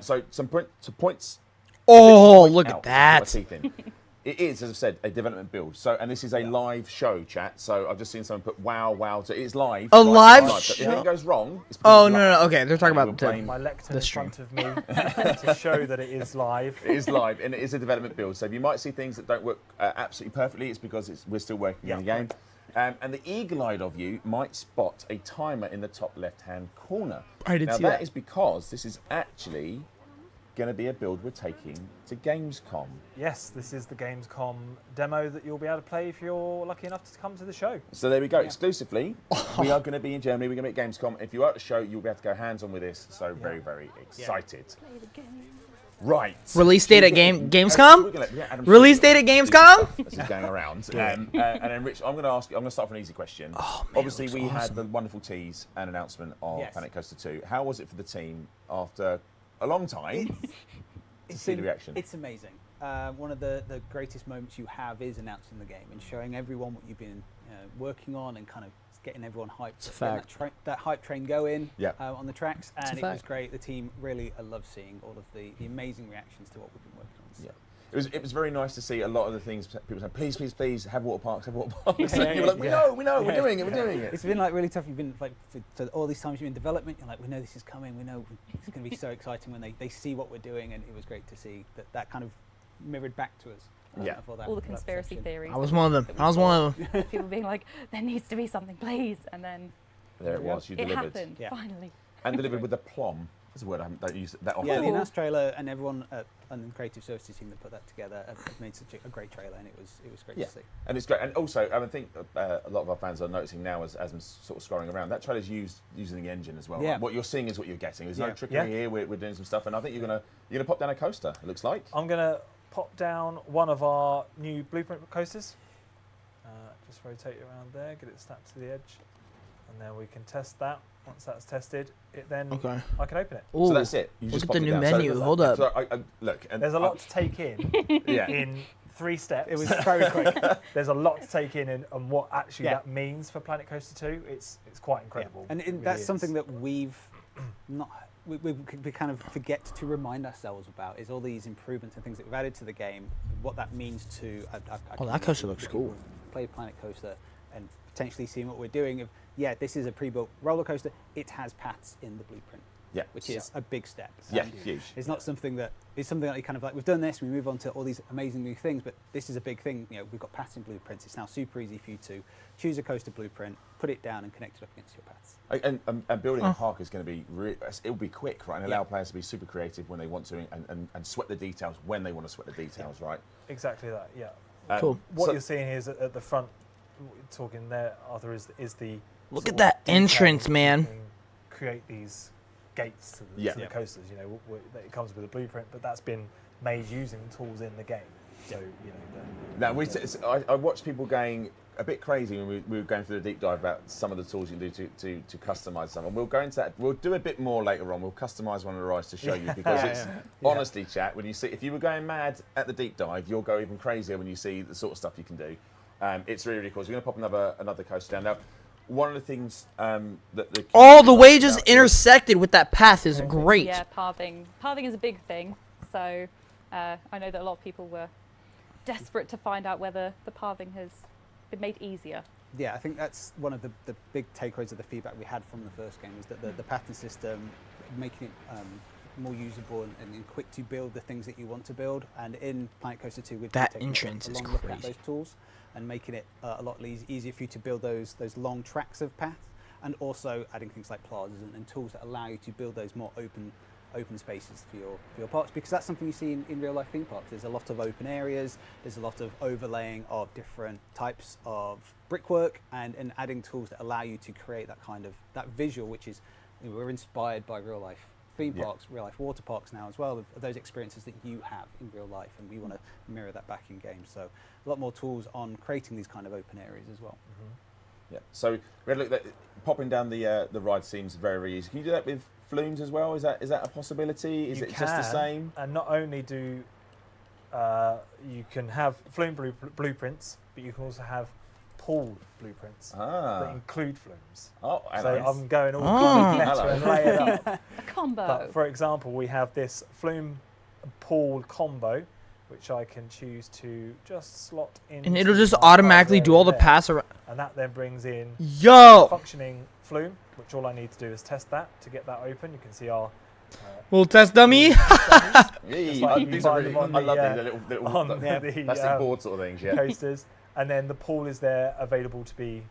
Speaker 2: So some points.
Speaker 1: Oh,
Speaker 2: Point
Speaker 1: look
Speaker 2: out,
Speaker 1: at that.
Speaker 2: put my teeth in. It is, as I've said, a development build. So, and this is a live show, chat. So I've just seen someone put wow. So it is live.
Speaker 1: A live
Speaker 2: But if
Speaker 1: show?
Speaker 2: anything goes wrong, it's
Speaker 1: Oh
Speaker 2: because
Speaker 1: no,
Speaker 2: it's
Speaker 1: no,
Speaker 2: live.
Speaker 1: okay. They're talking
Speaker 2: We'll
Speaker 1: about
Speaker 2: blame-
Speaker 6: My lectern
Speaker 1: the
Speaker 6: in
Speaker 1: stream.
Speaker 6: front of me to show that it is live.
Speaker 2: It is live, and it is a development build. So if you might see things that don't work absolutely perfectly, it's because we're still working on the game. And the eagle-eyed of you might spot a timer in the top left-hand corner.
Speaker 1: I did
Speaker 2: now
Speaker 1: see
Speaker 2: that
Speaker 1: that.
Speaker 2: is because this is actually going to be a build we're taking to Gamescom.
Speaker 6: Yes, this is the Gamescom demo that you'll be able to play if you're lucky enough to come to the show.
Speaker 2: So there we go, exclusively. We are going to be in Germany, we're going to be at Gamescom. If you are at the show, you'll be able to go hands-on with this, so very, very excited.
Speaker 3: Play the game.
Speaker 2: Right.
Speaker 1: Release date at Gamescom?
Speaker 2: We're gonna let Adam
Speaker 1: Release
Speaker 2: speak.
Speaker 1: date at Gamescom?
Speaker 2: This is going around. And then, Rich, I'm going to ask you, I'm going to start with an easy question.
Speaker 1: Oh, man,
Speaker 2: Obviously,
Speaker 1: it
Speaker 2: we
Speaker 1: looks
Speaker 2: had
Speaker 1: awesome.
Speaker 2: the wonderful tease and announcement of
Speaker 7: Yes.
Speaker 2: Planet Coaster 2. How was it for the team after a long time to see the reaction?
Speaker 7: It's amazing. One of the greatest moments you have is announcing the game and showing everyone what you've been working on and kind of getting everyone hyped.
Speaker 1: a
Speaker 7: getting
Speaker 1: fact.
Speaker 7: that hype train going
Speaker 2: Yeah.
Speaker 7: on the tracks,
Speaker 1: a
Speaker 7: and it was
Speaker 1: fact.
Speaker 7: great. The team really love seeing all of the amazing reactions to what we've been working on.
Speaker 2: Yeah. It was very nice to see a lot of the things people saying, please, please, please, have water parks, have water parks.
Speaker 7: Yeah,
Speaker 2: And you were like, we
Speaker 7: yeah.
Speaker 2: know, we're doing it, we're doing it.
Speaker 7: It's been like really tough. You've been like for all these times you've been in development. You're like, we know this is coming. We know it's going to be so exciting when they see what we're doing, and it was great to see that kind of mirrored back to us.
Speaker 2: Yeah.
Speaker 7: of all that-
Speaker 3: All the
Speaker 7: that
Speaker 3: conspiracy
Speaker 7: perception.
Speaker 3: theories.
Speaker 1: I was one of them.
Speaker 3: that we
Speaker 1: I was
Speaker 3: saw.
Speaker 1: one of them.
Speaker 3: People being like, there needs to be something, please. And then
Speaker 2: There it was, you
Speaker 3: it
Speaker 2: delivered.
Speaker 3: happened,
Speaker 7: Yeah.
Speaker 3: finally.
Speaker 2: And delivered with a plum. That's a word I haven't used that often.
Speaker 7: Yeah, the
Speaker 3: Cool.
Speaker 7: announced trailer and everyone and the creative services team that put that together have made such a great trailer, and it was great
Speaker 2: Yeah,
Speaker 7: to see.
Speaker 2: and it's great. And also, I think a lot of our fans are noticing now as I'm sort of scrolling around, that trailer's using the engine as well.
Speaker 7: Yeah.
Speaker 2: Right? What you're seeing is what you're getting. There's no
Speaker 7: Yeah.
Speaker 2: trickery
Speaker 6: Yeah.
Speaker 2: here. We're doing some stuff, and I think you're gonna pop down a coaster. It looks like.
Speaker 6: I'm going to pop down one of our new Blueprint coasters. Just rotate it around there, get it snapped to the edge, and then we can test that. Once that's tested,
Speaker 1: Okay.
Speaker 6: I can open it.
Speaker 1: Ooh,
Speaker 2: So that's it. You
Speaker 1: look
Speaker 2: just
Speaker 1: at
Speaker 2: popped
Speaker 1: the
Speaker 2: it
Speaker 1: new
Speaker 2: down.
Speaker 1: menu. Hold up.
Speaker 2: So look, and
Speaker 6: There's a lot to take in
Speaker 2: yeah.
Speaker 6: in 3 steps.
Speaker 7: It was very quick.
Speaker 6: There's a lot to take in and what actually
Speaker 7: Yeah.
Speaker 6: that means for Planet Coaster 2. It's quite incredible.
Speaker 7: And
Speaker 6: It really
Speaker 7: that's
Speaker 6: is.
Speaker 7: something that we've not we kind of forget to remind ourselves about is all these improvements and things that we've added to the game. What that means to
Speaker 1: Oh, that coaster looks cool.
Speaker 7: Play Planet Coaster and potentially seeing what we're doing. This is a pre-built roller coaster. It has paths in the blueprint.
Speaker 2: Yeah.
Speaker 7: Which is a big step.
Speaker 2: Yeah,
Speaker 7: And
Speaker 2: huge.
Speaker 7: It's not something that it's something that you kind of like we've done this, we move on to all these amazing new things, but this is a big thing. We've got paths in blueprints. It's now super easy for you to choose a coaster blueprint, put it down, and connect it up against your paths.
Speaker 2: And building a park is going to be it'll be quick, right? And allow
Speaker 7: Yeah.
Speaker 2: players to be super creative when they want to, and sweat the details when they want to sweat the details, right?
Speaker 6: Exactly that, yeah.
Speaker 1: Cool.
Speaker 6: What
Speaker 2: So-
Speaker 6: you're seeing here is at the front, what you're talking there, Arthur, is the
Speaker 1: Look
Speaker 6: sort
Speaker 1: at
Speaker 6: of
Speaker 1: that
Speaker 6: detail
Speaker 1: entrance,
Speaker 6: you
Speaker 1: man.
Speaker 6: can create these gates to the,
Speaker 2: Yeah.
Speaker 6: to the
Speaker 2: Yeah.
Speaker 6: coasters. It comes with a blueprint, but that's been made using tools in the game. So
Speaker 2: Now, I watched people going a bit crazy when we were going through the deep dive about some of the tools you can do to customize some. And we'll go into that. We'll do a bit more later on. We'll customize one of the rides to show you because it's honestly, chat. When you see, if you were going mad at the deep dive, you'll go even crazier when you see the sort of stuff you can do. It's really, really cool. So we're going to pop another coaster down. Now, one of the things that the
Speaker 1: All the way just intersected with that path is great.
Speaker 3: Yeah, pathing. Pathing is a big thing. So I know that a lot of people were desperate to find out whether the pathing has been made easier.
Speaker 7: Yeah, I think that's one of the big takeaways of the feedback we had from the first game is that the pattern system, making it more usable and quick to build the things that you want to build. And in Planet Coaster 2, we've
Speaker 1: That
Speaker 7: taken
Speaker 1: entrance
Speaker 7: a
Speaker 1: is
Speaker 7: long look at
Speaker 1: crazy.
Speaker 7: those tools and making it a lot easier for you to build those long tracks of path, and also adding things like plazas and tools that allow you to build those more open spaces for your parks, because that's something you see in real life theme parks. There's a lot of open areas, there's a lot of overlaying of different types of brickwork, and adding tools that allow you to create that kind of that visual, which is we're inspired by real life theme parks, real life water parks now as well, of those experiences that you have in real life, and we want to mirror that back in games. So a lot more tools on creating these kind of open areas as well.
Speaker 2: Yeah. So we had a look at popping down the ride seems very, very easy. Can you do that with flumes as well? Is that a possibility? Is
Speaker 6: you
Speaker 2: it just the
Speaker 6: can,
Speaker 2: same?
Speaker 6: And not only do you can have flume blueprints, but you can also have pool blueprints that
Speaker 2: Ah.
Speaker 6: include flumes.
Speaker 2: Oh,
Speaker 6: So
Speaker 2: hello.
Speaker 6: I'm going all
Speaker 1: Oh.
Speaker 6: meta
Speaker 2: Hello.
Speaker 6: and layered up.
Speaker 3: A combo.
Speaker 6: But for example, we have this flume pool combo, which I can choose to just slot in.
Speaker 1: And it'll just automatically do all the pass around.
Speaker 6: And that then brings in
Speaker 1: Yo!
Speaker 6: functioning flume, which all I need to do is test that to get that open. You can see our
Speaker 1: We'll test dummy.
Speaker 2: Yeah,
Speaker 6: like you
Speaker 2: these are
Speaker 6: find
Speaker 2: really,
Speaker 6: them on
Speaker 2: I love
Speaker 6: the,
Speaker 2: these little
Speaker 6: on
Speaker 2: like,
Speaker 6: the,
Speaker 2: plastic board sort of things. Yeah.
Speaker 6: coasters. And then the pool is there available to be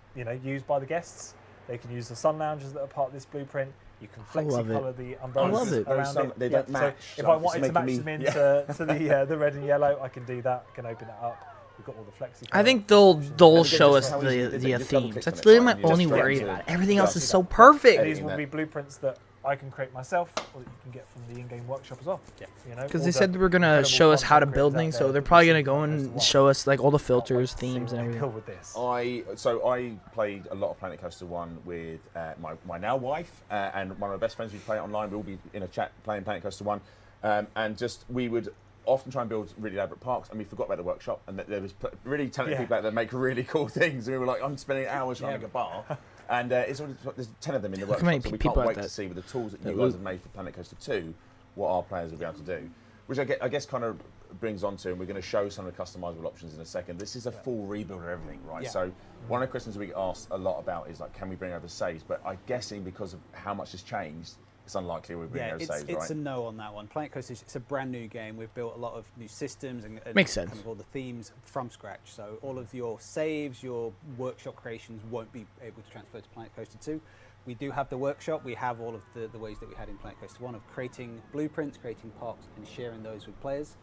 Speaker 6: used by the guests. They can use the sun lounges that are part of this blueprint. You can
Speaker 1: love it.
Speaker 6: flexi-color the umbrellas
Speaker 1: love it.
Speaker 6: around
Speaker 2: Some-
Speaker 6: it.
Speaker 2: they don't
Speaker 6: So
Speaker 2: match,
Speaker 6: if
Speaker 2: like,
Speaker 6: I wanted
Speaker 2: it's
Speaker 6: to match
Speaker 2: making
Speaker 6: them
Speaker 2: me-
Speaker 6: into the red and yellow, I can do that. I can open it up. We've got all the flexi.
Speaker 1: I think they'll
Speaker 2: again,
Speaker 1: show
Speaker 2: just
Speaker 1: us
Speaker 2: how easy you
Speaker 1: the
Speaker 2: did it. You just double
Speaker 1: themes.
Speaker 2: click on
Speaker 1: That's
Speaker 2: it,
Speaker 1: literally
Speaker 2: right,
Speaker 1: my
Speaker 2: and you just
Speaker 1: only
Speaker 2: drag
Speaker 1: worry
Speaker 2: to-
Speaker 1: about it. Everything
Speaker 2: Yeah,
Speaker 1: else
Speaker 2: see
Speaker 1: is so
Speaker 2: that.
Speaker 1: perfect.
Speaker 6: These will
Speaker 2: that.
Speaker 6: be blueprints that I can create myself, or that you can get from the in-game workshop as well.
Speaker 7: Yeah.
Speaker 6: You know,
Speaker 1: Because
Speaker 6: all
Speaker 1: they
Speaker 6: the
Speaker 1: said they were gonna
Speaker 6: incredible
Speaker 1: show us how to
Speaker 6: content
Speaker 1: build
Speaker 6: creators
Speaker 1: things,
Speaker 6: out
Speaker 1: so
Speaker 6: there
Speaker 1: they're
Speaker 6: that
Speaker 1: probably
Speaker 6: we've
Speaker 1: gonna
Speaker 6: seen
Speaker 1: go
Speaker 6: Planet
Speaker 1: and
Speaker 6: Coaster 1.
Speaker 1: show us like all the
Speaker 6: Can't wait
Speaker 1: filters,
Speaker 6: to see
Speaker 1: themes,
Speaker 6: what
Speaker 1: and
Speaker 6: they
Speaker 1: everything.
Speaker 6: build with this.
Speaker 2: I played a lot of Planet Coaster 1 with my now wife and one of my best friends. We play it online. We'll be in a chat playing Planet Coaster 1, and just we would often try and build really elaborate parks, and we forgot about the workshop, and that there was really talented
Speaker 6: Yeah.
Speaker 2: people out there that make really cool things, and we were like, I'm spending hours trying to make a bar, and there's 10 of them in the
Speaker 1: Look how
Speaker 2: workshop,
Speaker 1: many
Speaker 2: so we
Speaker 1: people
Speaker 2: can't
Speaker 1: out
Speaker 2: wait
Speaker 1: there.
Speaker 2: to see with the tools that
Speaker 1: That
Speaker 2: you guys
Speaker 1: look-
Speaker 2: have made for Planet Coaster 2, what our players will be able to do. Which I guess kind of brings on to, and we're going to show some of the customizable options in a second. This is a full rebuild of everything, right?
Speaker 7: Yeah.
Speaker 2: So one of the questions we get asked a lot about is like, can we bring over saves? But I'm guessing because of how much has changed, it's unlikely we'll bring
Speaker 7: Yeah,
Speaker 2: over
Speaker 7: it's
Speaker 2: saves,
Speaker 7: a
Speaker 2: right?
Speaker 7: no on that one. Planet Coaster, it's a brand new game. We've built a lot of new systems and
Speaker 1: Makes sense.
Speaker 7: kind of all the themes from scratch. So all of your saves, your workshop creations won't be able to transfer to Planet Coaster 2. We do have the workshop. We have all of the ways that we had in Planet Coaster 1 of creating blueprints, creating parks, and sharing those with players,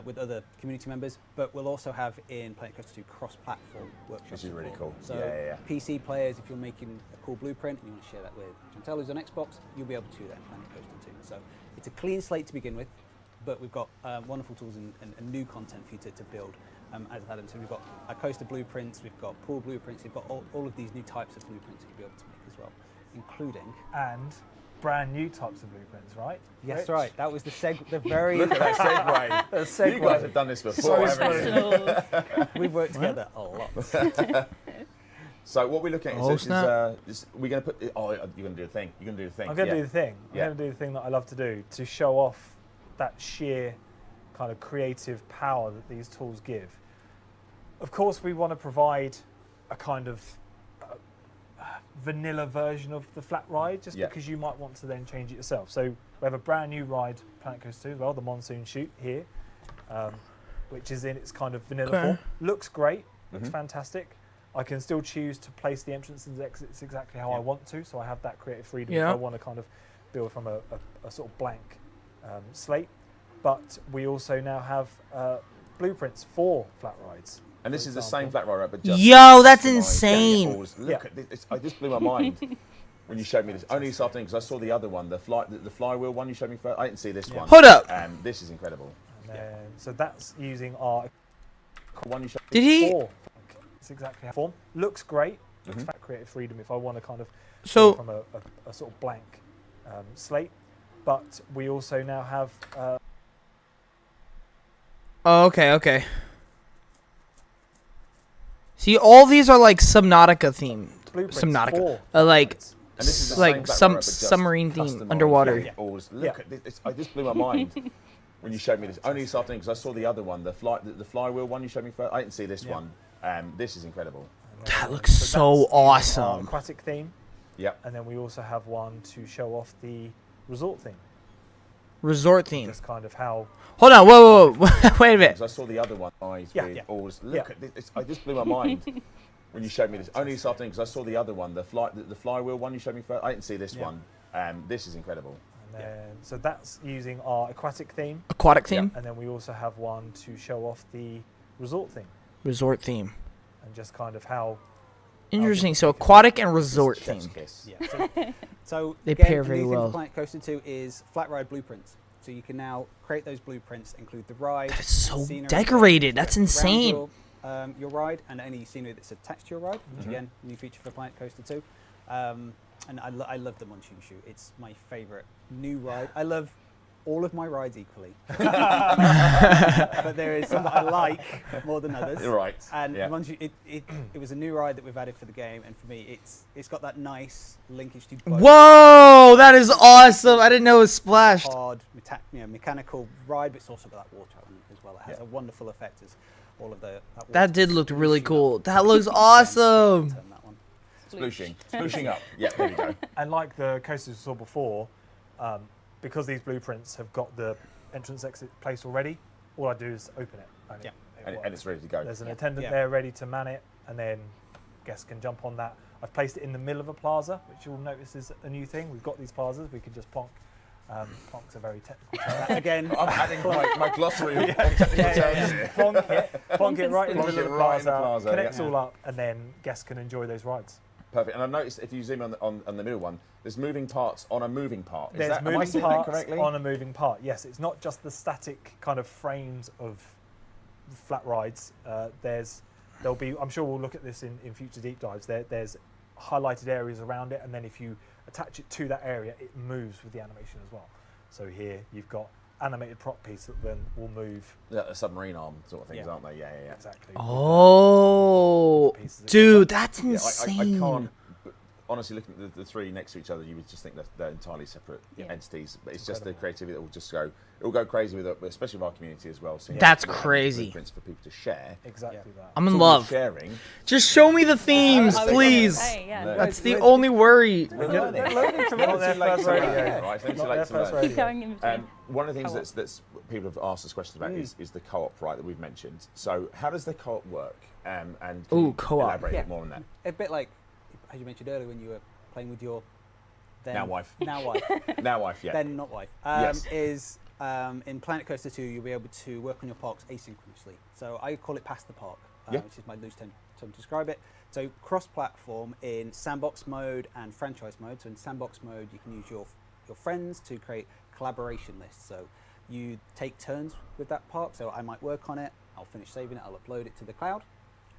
Speaker 7: with other community members. But we'll also have in Planet Coaster 2 cross-platform workshops.
Speaker 2: Which is really
Speaker 7: support.
Speaker 2: cool.
Speaker 7: So
Speaker 2: Yeah.
Speaker 7: PC players, if you're making a cool blueprint and you want to share that with Chantel who's on Xbox, you'll be able to do that in Planet Coaster 2. So it's a clean slate to begin with, but we've got wonderful tools and new content for you to build. As Adam said, we've got our coaster blueprints, we've got pool blueprints, we've got all of these new types of blueprints that you'll be able to make as well, including...
Speaker 6: And brand new types of blueprints, right?
Speaker 7: Yes,
Speaker 6: Rich?
Speaker 7: right. That was the very...
Speaker 2: Look at that segue.
Speaker 6: A segue.
Speaker 2: You guys have done this before,
Speaker 6: So
Speaker 2: haven't you?
Speaker 3: Professionals.
Speaker 7: We've worked together a lot.
Speaker 2: So what we're looking at
Speaker 1: Oh,
Speaker 2: is
Speaker 1: snap.
Speaker 2: we're going to put. Oh, you're going to do the thing. You're going to do the thing.
Speaker 6: I'm going to
Speaker 2: yeah.
Speaker 6: do the thing.
Speaker 2: Yeah.
Speaker 6: I'm going to do the thing that I love to do to show off that sheer kind of creative power that these tools give. Of course, we want to provide a kind of vanilla version of the flat ride, just
Speaker 2: Yeah.
Speaker 6: because you might want to then change it yourself. So we have a brand new ride, Planet Coaster 2 as well, the Monsoon Chute here, which is in its kind of vanilla
Speaker 1: Okay.
Speaker 6: form. Looks great, looks
Speaker 2: Mhm.
Speaker 6: fantastic. I can still choose to place the entrances and exits exactly how I
Speaker 2: Yeah.
Speaker 6: want to, so I have that creative freedom
Speaker 1: Yeah.
Speaker 6: if I want to kind of build from a sort of blank slate. But we also now have blueprints for flat rides.
Speaker 2: And this
Speaker 6: for
Speaker 2: is the same
Speaker 6: example.
Speaker 2: flat ride, but just
Speaker 1: Yo, that's
Speaker 2: customized. Yeah,
Speaker 1: insane.
Speaker 2: always- Look
Speaker 6: Yeah.
Speaker 2: at this. I just blew my mind when you showed me this. Only this afternoon, because I saw the other one, the flywheel one you showed me first. I didn't see this
Speaker 7: Yeah.
Speaker 2: one.
Speaker 1: Hold up.
Speaker 2: This is incredible.
Speaker 6: And then, so that's using our
Speaker 2: The one you showed
Speaker 1: Did he?
Speaker 6: four. It's exactly how form. Looks great. Looks
Speaker 2: Mhm.
Speaker 6: that creative freedom if I want to kind of
Speaker 1: So-
Speaker 6: build from a sort of blank slate. But we also now have
Speaker 1: Oh, okay. See, all these are like Subnautica theme.
Speaker 6: blueprints
Speaker 1: Subnautica.
Speaker 6: for
Speaker 1: Like,
Speaker 6: flat rides.
Speaker 2: And this is the
Speaker 1: like
Speaker 2: same flat
Speaker 1: some
Speaker 2: ride, but just
Speaker 1: submarine theme,
Speaker 2: customized.
Speaker 1: underwater.
Speaker 2: Yeah, always. Look
Speaker 6: Yeah.
Speaker 2: at this. I just blew my mind when you showed me this. Only this afternoon, because I saw the other one, the flywheel one you showed me first. I didn't see this
Speaker 6: Yeah.
Speaker 2: one. This is incredible.
Speaker 6: And
Speaker 1: That
Speaker 6: then-
Speaker 1: looks
Speaker 6: that's
Speaker 1: so
Speaker 6: using our
Speaker 1: awesome.
Speaker 6: aquatic theme,
Speaker 2: Yep.
Speaker 6: and then we also have one to show off the resort theme.
Speaker 1: Resort theme.
Speaker 6: Just kind of how
Speaker 1: Hold on, whoa. Wait a minute.
Speaker 2: Because I saw the other one. Eyes
Speaker 6: Yeah.
Speaker 2: with
Speaker 6: Yeah.
Speaker 2: always. Look
Speaker 6: Yeah.
Speaker 2: at this. I just blew my mind when you showed me this. Only this afternoon, because I saw the other one, the flywheel one you showed me first. I didn't see this
Speaker 6: Yeah.
Speaker 2: one. This is incredible.
Speaker 6: and then, so that's using our aquatic theme,
Speaker 1: Aquatic theme.
Speaker 6: and then we also have one to show off the resort theme,
Speaker 1: Resort theme.
Speaker 6: and just kind of how
Speaker 1: Interesting. So aquatic and resort
Speaker 2: Chef's
Speaker 1: theme.
Speaker 2: kiss.
Speaker 7: Yeah. So
Speaker 1: They
Speaker 7: again,
Speaker 1: pair
Speaker 7: the
Speaker 1: very
Speaker 7: new thing for
Speaker 1: well.
Speaker 7: Planet Coaster 2 is flat ride blueprints. So you can now create those blueprints, include the ride.
Speaker 1: That is so
Speaker 7: scenery,
Speaker 1: decorated. That's
Speaker 7: around
Speaker 1: insane.
Speaker 7: Your ride and any scenery that's attached to your ride, which
Speaker 2: Mhm.
Speaker 7: again, new feature for Planet Coaster 2. And I love the Monsoon Chute. It's my favourite new ride. I love all of my rides equally, but there is some that I like more than others.
Speaker 2: You're right.
Speaker 7: And
Speaker 2: yeah.
Speaker 7: it was a new ride that we've added for the game, and for me, it's got that nice linkage to both
Speaker 1: Whoa, that is awesome. I didn't know it was splashed.
Speaker 7: hard, mechanical ride, but it's also got that water element as well. It has
Speaker 2: Yeah.
Speaker 7: a wonderful effect as all of the.
Speaker 1: That did look really
Speaker 7: splooshing
Speaker 1: cool.
Speaker 7: up.
Speaker 1: That looks
Speaker 7: Turn
Speaker 1: awesome.
Speaker 7: that one.
Speaker 2: Splooshing up. Yeah, there we go.
Speaker 6: And like the coasters we saw before, because these blueprints have got the entrance exit placed already, all I do is open it.
Speaker 7: Yeah.
Speaker 6: It
Speaker 2: And
Speaker 6: works.
Speaker 2: it's ready to go.
Speaker 6: There's an attendant
Speaker 7: Yeah.
Speaker 6: there ready to man it, and then guests can jump on that. I've placed it in the middle of a plaza, which you'll notice is a new thing. We've got these plazas. We can just plonk. Plonk's a very technical term.
Speaker 7: Again,
Speaker 2: I'm adding my glossary of technical terms here.
Speaker 6: Plonk it right in the
Speaker 2: Plonk
Speaker 6: middle
Speaker 2: it
Speaker 6: of the
Speaker 2: right in the
Speaker 6: plaza,
Speaker 2: plaza,
Speaker 6: connects
Speaker 2: yeah.
Speaker 6: all up, and then guests can enjoy those rides.
Speaker 2: Perfect. And I've noticed if you zoom on the middle one, there's moving parts on a moving part.
Speaker 6: There's
Speaker 2: am I
Speaker 6: moving
Speaker 2: seeing that
Speaker 6: parts
Speaker 2: correctly?
Speaker 6: on a moving part. Yes, it's not just the static kind of frames of flat rides. There'll be. I'm sure we'll look at this in future deep dives. There's highlighted areas around it, and then if you attach it to that area, it moves with the animation as well. So here you've got animated prop piece that then will move.
Speaker 2: Yeah, a submarine arm sort of things,
Speaker 6: Yeah.
Speaker 2: aren't they? Yeah, yeah, yeah.
Speaker 6: Exactly.
Speaker 1: Oh,
Speaker 6: Pieces of
Speaker 1: dude, that's
Speaker 2: Yeah,
Speaker 1: insane.
Speaker 2: I can't. But honestly, looking at the three next to each other, you would just think that they're entirely separate
Speaker 3: Yeah.
Speaker 2: entities. But it's
Speaker 6: It's
Speaker 2: just the
Speaker 6: incredible.
Speaker 2: creativity that will just go. It will go crazy with it, especially with our community as well. Seeing
Speaker 1: That's
Speaker 2: how we have
Speaker 1: crazy.
Speaker 2: blueprints for people to share.
Speaker 6: Exactly that.
Speaker 1: I'm in
Speaker 2: It's all
Speaker 1: love.
Speaker 2: Sharing.
Speaker 1: Just show me the themes,
Speaker 3: I was gonna
Speaker 1: please.
Speaker 3: say, yeah.
Speaker 2: No.
Speaker 1: That's the only worry.
Speaker 2: We're learning.
Speaker 6: Not
Speaker 2: Never
Speaker 6: their
Speaker 2: too late
Speaker 6: first
Speaker 2: to learn,
Speaker 6: rodeo.
Speaker 2: right? It's never too
Speaker 6: Not
Speaker 2: late
Speaker 6: their
Speaker 2: to
Speaker 6: first
Speaker 2: learn.
Speaker 6: rodeo.
Speaker 3: Going in between.
Speaker 2: One of the things
Speaker 3: Co-op.
Speaker 2: that's people have asked us questions about is the co-op, right, that we've mentioned. So how does the co-op work? And can
Speaker 1: Ooh,
Speaker 2: you
Speaker 1: co-op.
Speaker 2: elaborate a
Speaker 7: Yeah.
Speaker 2: bit more on that?
Speaker 7: a bit like, as you mentioned earlier, when you were playing with your then
Speaker 2: Now wife.
Speaker 7: now wife,
Speaker 2: Now, wife, yeah.
Speaker 7: then not wife,
Speaker 2: Yes.
Speaker 7: is in Planet Coaster 2, you'll be able to work on your parks asynchronously. So I call it Pass the Park,
Speaker 2: Yeah.
Speaker 7: which is my loose term to describe it. So cross-platform in sandbox mode and franchise mode. So in sandbox mode, you can use your friends to create collaboration lists. So you take turns with that park. So I might work on it, I'll finish saving it, I'll upload it to the cloud.